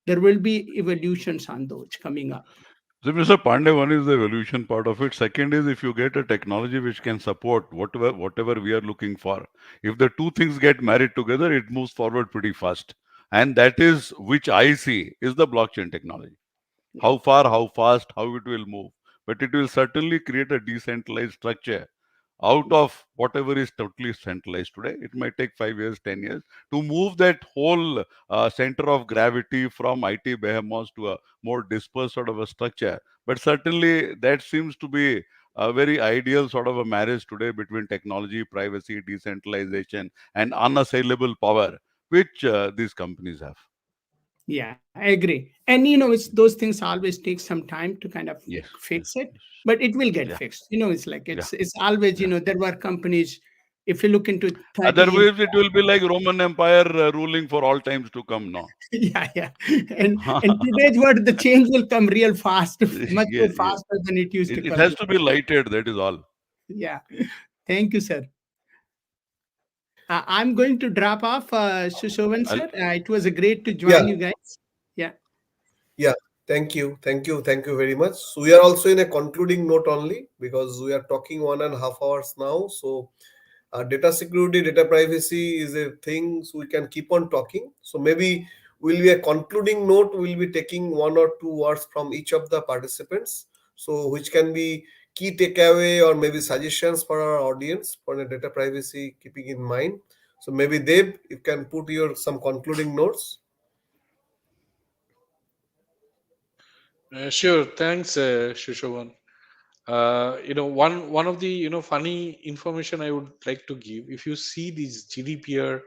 There will be evolutions on those coming up. So, Mr. Pandey, one is the evolution part of it. Second is if you get a technology which can support whatever we are looking for. If the two things get married together, it moves forward pretty fast. And that is which I see is the blockchain technology. How far, how fast, how it will move. But it will certainly create a decentralized structure out of whatever is totally centralized today. It might take 5 years, 10 years to move that whole center of gravity from IT behemoths to a more dispersed sort of a structure. But certainly that seems to be a very ideal sort of a marriage today between technology, privacy, decentralization, and unassailable power, which these companies have. Yeah, I agree. And it's those things always take some time to kind of Yes, yes, fix it, yes. but it will get Yeah, fixed. It's like yeah, it's always, yeah. there were companies, if you look into 30 years. Otherwise, it will be like Roman Empire ruling for all times to come now. Yeah, yeah. And today's world, the change will come real fast, much more Yeah, yeah. faster than it used to It come has to be before. lighted. That is all. Yeah. Thank you, sir. I'm going to drop off, Sushovan, I'll, sir. It was a great to Yeah, join you guys. Yeah. yeah. Thank you very much. So we are also in a concluding note only because we are talking 1.5 hours now. So data security, data privacy is a thing so we can keep on talking. So maybe will be a concluding note. We'll be taking one or two words from each of the participants. So which can be key takeaway or maybe suggestions for our audience for the data privacy keeping in mind. So maybe Deb, you can put your some concluding notes. Sure. Thanks, Shushovan. One of the funny information I would like to give. If you see this GDPR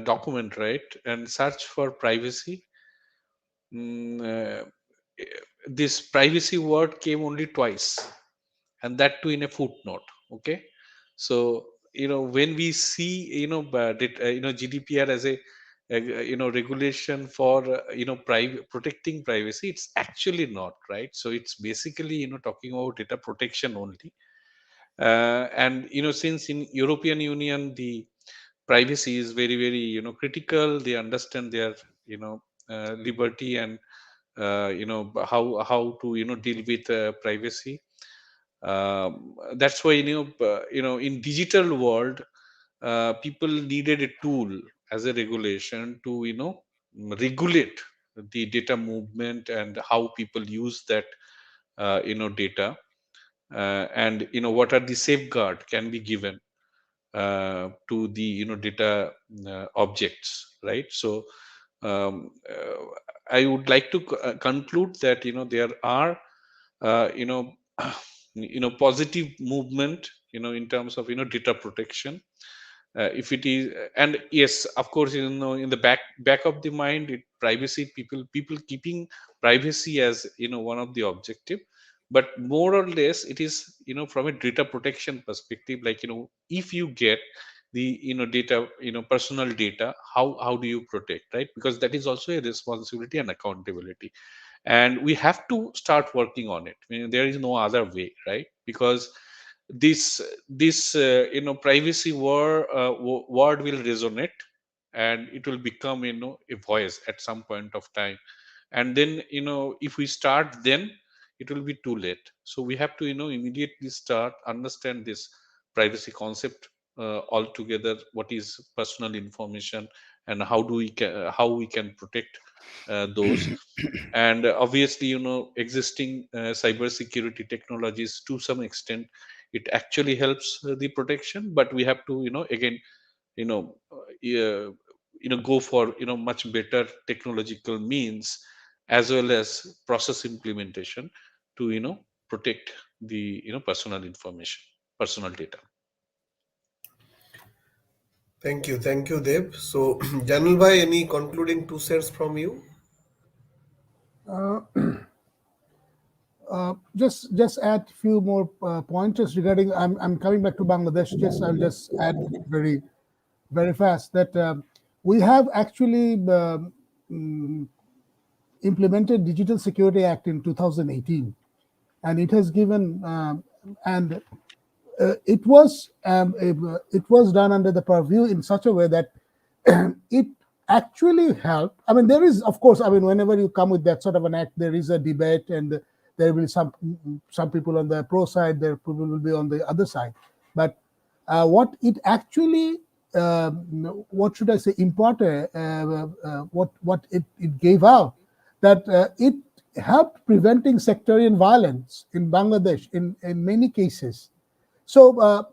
document, right, and search for privacy, mm, uh, eh, this privacy word came only twice, and that too in a footnote. Okay, so when we see GDPR as a regulation for protecting privacy, it's actually not, right. So it's basically talking about data protection only. And since in European Union the privacy is very very critical, they understand their liberty, and how to deal with privacy. That's why in digital world, people needed a tool as a regulation to regulate the data movement and how people use that data, and what are the safeguard can be given. to the data objects, right? So I would like to conclude that there are you know positive movement in terms of data protection. If it is, and yes, of course, in the back of the mind, privacy, people keeping privacy as one of the objective. But more or less it is from a data protection perspective, like if you get the data, personal data, how do you protect, right? Because that is also a responsibility and accountability, and we have to start working on it. I mean, there is no other way, right? Because this privacy word will resonate, and it will become a voice at some point of time. And then if we start, then it will be too late. So we have to immediately start understand this privacy concept altogether, what is personal information, and how we can protect those. And obviously existing cyber security technologies, to some extent it actually helps the protection, but we have to again you know go for much better technological means, as well as process implementation, to protect the personal information, personal data. Thank you, Dev. So, Janil bhai, any concluding 2 cents from you? Uh, just add few more pointers regarding. I'm coming back to Bangladesh. I'll just add very fast that we have actually implemented Digital Security Act in 2018, and it has given and it was done under the purview in such a way that it actually helped. I mean, there is, of course, I mean, whenever you come with that sort of an act, there is a debate, and there will be some people on the pro side, there people will be on the other side. But what it actually, what should I say, imparted, what it gave out, that it helped preventing sectarian violence in Bangladesh in many cases. So,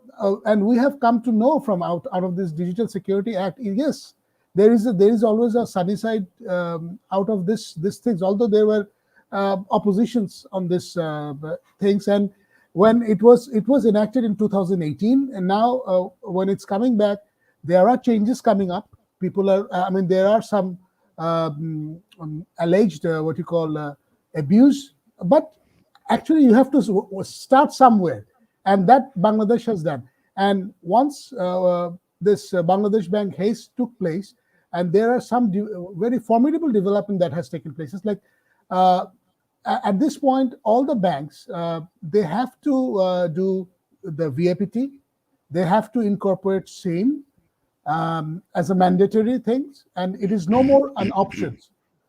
and we have come to know from out of this Digital Security Act, yes, there is always a sunny side out of this things. Although there were oppositions on this things, and when it was enacted in 2018, and now when it's coming back, there are changes coming up. People are, I mean, there are some alleged what you call abuse, but actually you have to start somewhere, and that Bangladesh has done. And once this Bangladesh Bank haste took place, and there are some very formidable development that has taken place. It's like at this point, all the banks they have to do the VAPT, they have to incorporate SAME as a mandatory thing, and it is no more an option.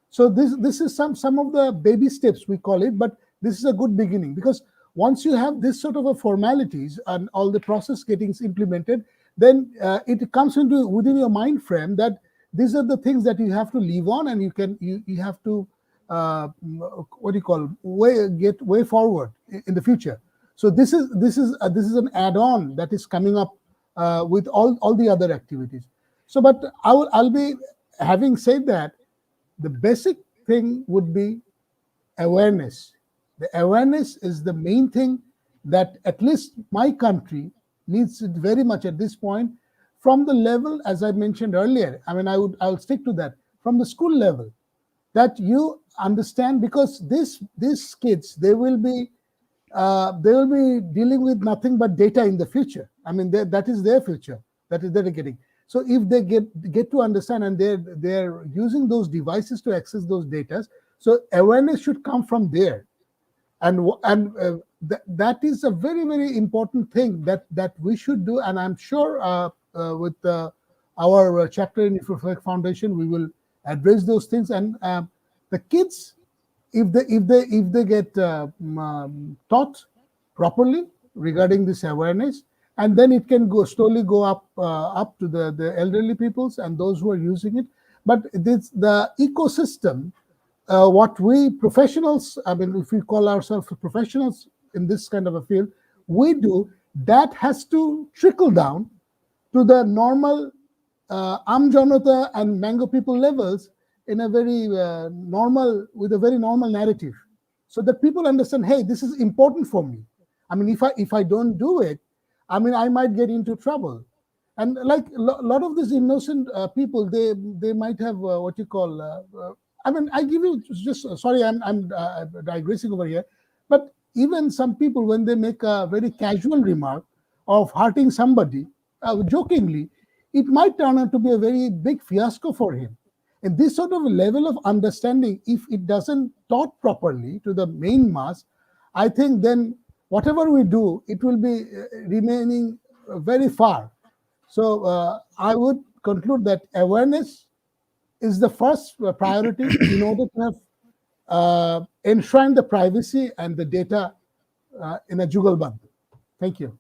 So this is some of the baby steps we call it, but this is a good beginning, because once you have this sort of a formalities and all the process getting implemented, then it comes into within your mind frame that these are the things that you have to live on, and you have to what do you call get way forward in the future. So this is an add-on that is coming up with all the other activities. So, but I'll be having said that, the basic thing would be awareness. The awareness is the main thing that at least my country needs it very much at this point, from the level, as I mentioned earlier. I mean, I'll stick to that, from the school level, that you understand, because these kids, they will be dealing with nothing but data in the future. I mean, that is their future, that is they're getting. So if they get to understand, and they're using those devices to access those data, so awareness should come from there. And that is a very, very important thing that we should do. And I'm sure with our chapter in Reflect Foundation, we will address those things. And the kids, if they get taught properly regarding this awareness, and then it can slowly go up to the elderly peoples and those who are using it. But the ecosystem, what we professionals, I mean, if we call ourselves professionals in this kind of a field, we do, that has to trickle down to the normal Amjanata and Mango people levels in a very normal, with a very normal narrative, so that people understand, hey, this is important for me. I mean, if I don't do it, I mean, I might get into trouble. And like a lot of these innocent people, they might have what you call. I mean, I give you just sorry, I'm digressing over here, but even some people when they make a very casual remark of hurting somebody jokingly, it might turn out to be a very big fiasco for him. And this sort of level of understanding, if it doesn't taught properly to the main mass, I think then whatever we do, it will be remaining very far. So I would conclude that awareness is the first priority in order to have enshrine the privacy and the data in a jugalband. Thank you.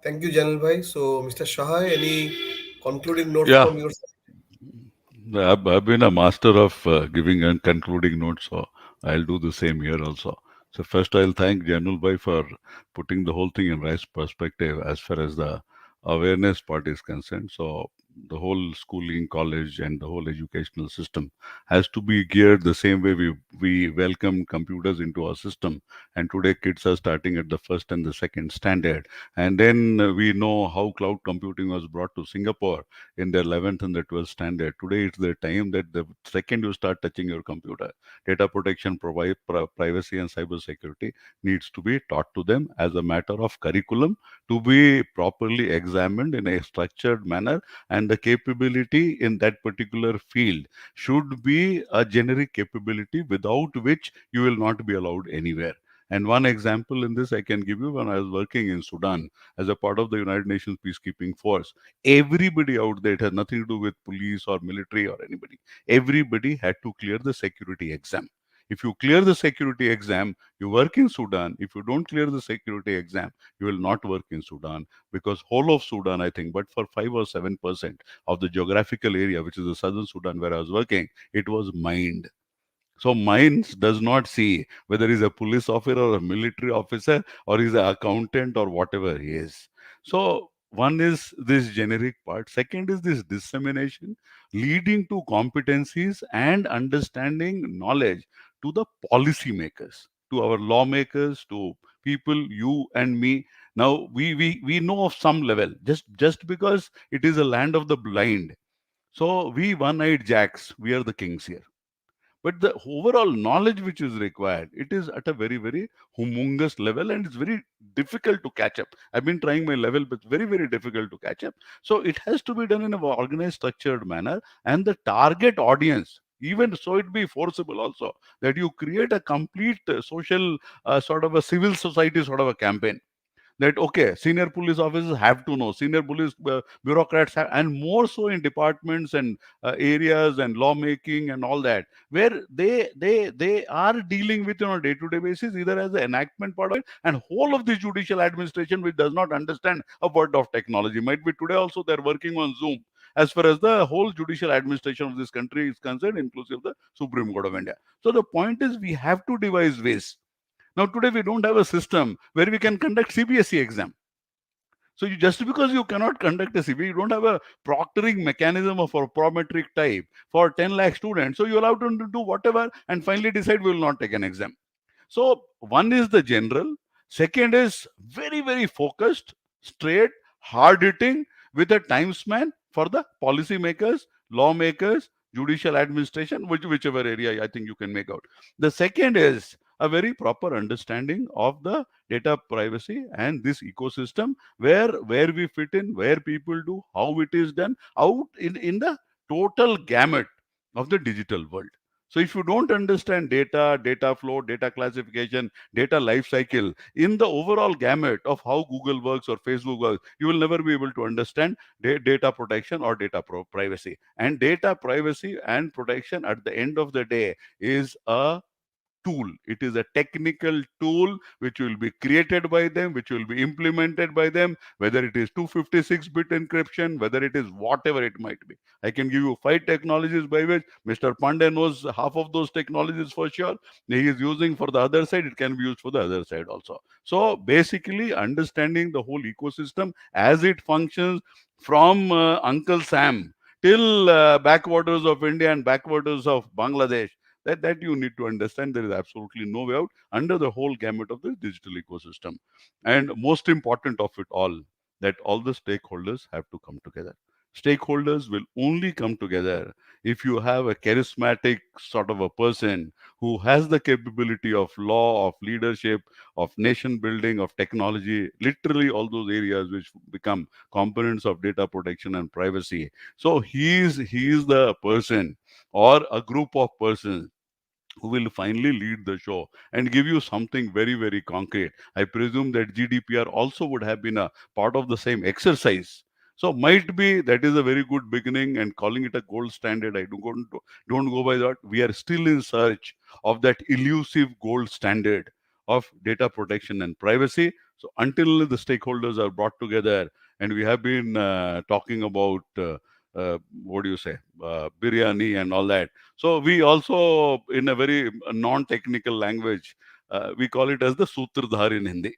Thank you, Janil Bhai. So, Mr. Shahai, any concluding notes Yeah, from your side? I've been a master of giving and concluding notes, so I'll do the same here also. So first, I'll thank Janul Bhai for putting the whole thing in right perspective as far as the awareness part is concerned. So the whole schooling, college, and the whole educational system has to be geared the same way we welcome computers into our system. And today, kids are starting at the first and the second standard, and then we know how cloud computing was brought to Singapore in the 11th and the 12th standard. Today, it's the time that the second you start touching your computer, data protection, privacy, and cyber security needs to be taught to them as a matter of curriculum to be properly examined in a structured manner. And the capability in that particular field should be a generic capability without which you will not be allowed anywhere. And one example in this I can give you: when I was working in Sudan as a part of the United Nations peacekeeping force, everybody out there, it has nothing to do with police or military or anybody, everybody had to clear the security exam. If you clear the security exam, you work in Sudan. If you don't clear the security exam, you will not work in Sudan, because whole of Sudan, I think, but for 5 or 7% of the geographical area, which is the southern Sudan where I was working, it was mined. So mines does not see whether he's a police officer or a military officer or he's an accountant or whatever he is. So one is this generic part. Second is this dissemination leading to competencies and understanding knowledge to the policymakers, to our lawmakers, to people, you and me. Now we know of some level, just because it is a land of the blind. So we one-eyed jacks, we are the kings here, but the overall knowledge which is required, it is at a very very humongous level, and it's very difficult to catch up. I've been trying my level, but very very difficult to catch up. So it has to be done in an organized structured manner, and the target audience, even so it be forcible also, that you create a complete social sort of a civil society sort of a campaign, that okay, senior police officers have to know, senior police bureaucrats have, and more so in departments and areas and lawmaking and all that, where they are dealing with on a day-to-day basis, either as the enactment part of it, and whole of the judicial administration which does not understand a word of technology. Might be today also they're working on Zoom as far as the whole judicial administration of this country is concerned, inclusive the Supreme Court of India. So the point is, we have to devise ways. Now, today we don't have a system where we can conduct CBSE exam. So just because you cannot conduct a CBSE, you don't have a proctoring mechanism of a prometric type for 10 lakh students. So you allow them to do whatever and finally decide we will not take an exam. So one is the general, second is very, very focused, straight, hard hitting with a time span for the policymakers, lawmakers, judicial administration, whichever area I think you can make out. The second is a very proper understanding of the data privacy and this ecosystem, where we fit in, where people do, how it is done, out in the total gamut of the digital world. So if you don't understand data, data flow, data classification, data life cycle in the overall gamut of how Google works or Facebook works, you will never be able to understand data protection or data privacy. And data privacy and protection at the end of the day is a tool. It is a technical tool which will be created by them, which will be implemented by them, whether it is 256-bit encryption, whether it is whatever it might be. I can give you 5 technologies by which Mr. Pandey knows half of those technologies for sure. He is using for the other side, it can be used for the other side also. So basically, understanding the whole ecosystem as it functions from Uncle Sam till backwaters of India and backwaters of Bangladesh. That you need to understand. There is absolutely no way out under the whole gamut of this digital ecosystem. And most important of it all, that all the stakeholders have to come together. Stakeholders will only come together if you have a charismatic sort of a person who has the capability of law, of leadership, of nation building, of technology, literally all those areas which become components of data protection and privacy. So he is the person or a group of persons who will finally lead the show and give you something very, very concrete. I presume that GDPR also would have been a part of the same exercise. So might be that is a very good beginning, and calling it a gold standard, I don't go by that. We are still in search of that elusive gold standard of data protection and privacy. So until the stakeholders are brought together, and we have been talking about what do you say, biryani and all that. So we also, in a very non-technical language, we call it as the sutradhar in Hindi.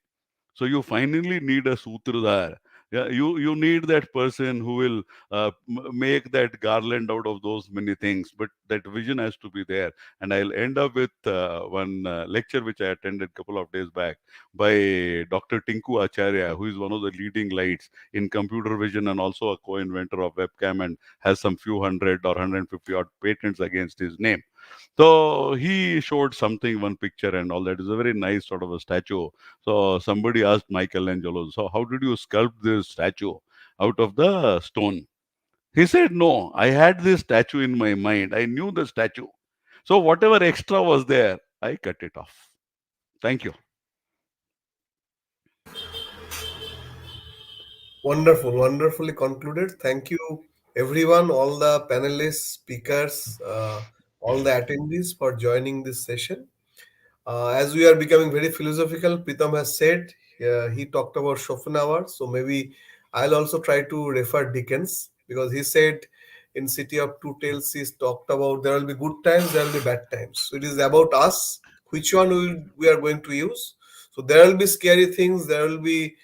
So you finally need a sutradhar. Yeah, you need that person who will make that garland out of those many things. But that vision has to be there. And I'll end up with one lecture which I attended a couple of days back by Dr. Tinku Acharya, who is one of the leading lights in computer vision and also a co-inventor of webcam and has some few hundred or 150 odd patents against his name. So he showed something, one picture and all that. Is a very nice sort of a statue. So somebody asked Michelangelo, so how did you sculpt this statue out of the stone? He said, no, I had this statue in my mind. I knew the statue. So whatever extra was there, I cut it off. Thank you. Wonderful, wonderfully concluded. Thank you, everyone, all the panelists, speakers, all the attendees for joining this session. As we are becoming very philosophical, Pritam has said, he talked about Schopenhauer. So maybe I'll also try to refer Dickens, because he said in City of Two Tales, he's talked about there will be good times, there will be bad times. So it is about us, which one we are going to use. So there will be scary things, there will be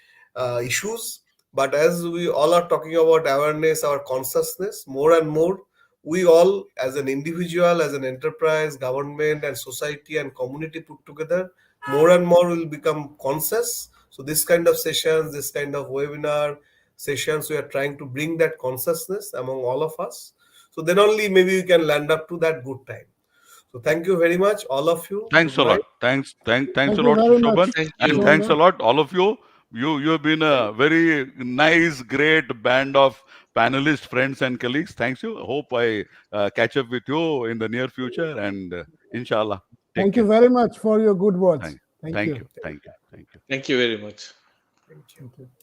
issues. But as we all are talking about awareness, our consciousness, more and more, we all, as an individual, as an enterprise, government, and society and community put together, more and more will become conscious. So this kind of sessions, this kind of webinar sessions, we are trying to bring that consciousness among all of us. So then only maybe we can land up to that good time. So thank you very much, all of you. Thanks Good a lot. night. Thanks Thank a you lot, very much, Sushoban, Thank and you. thanks a Shobana. lot, all of you. You have been a very nice, great band of panelists, friends, and colleagues. Thanks you. Hope I catch up with you in the near future, and inshallah, take Thank you care. very much for your good words. Thank, Thank thank you. you, thank you, thank you. Thank you very much. Thank you. Thank you.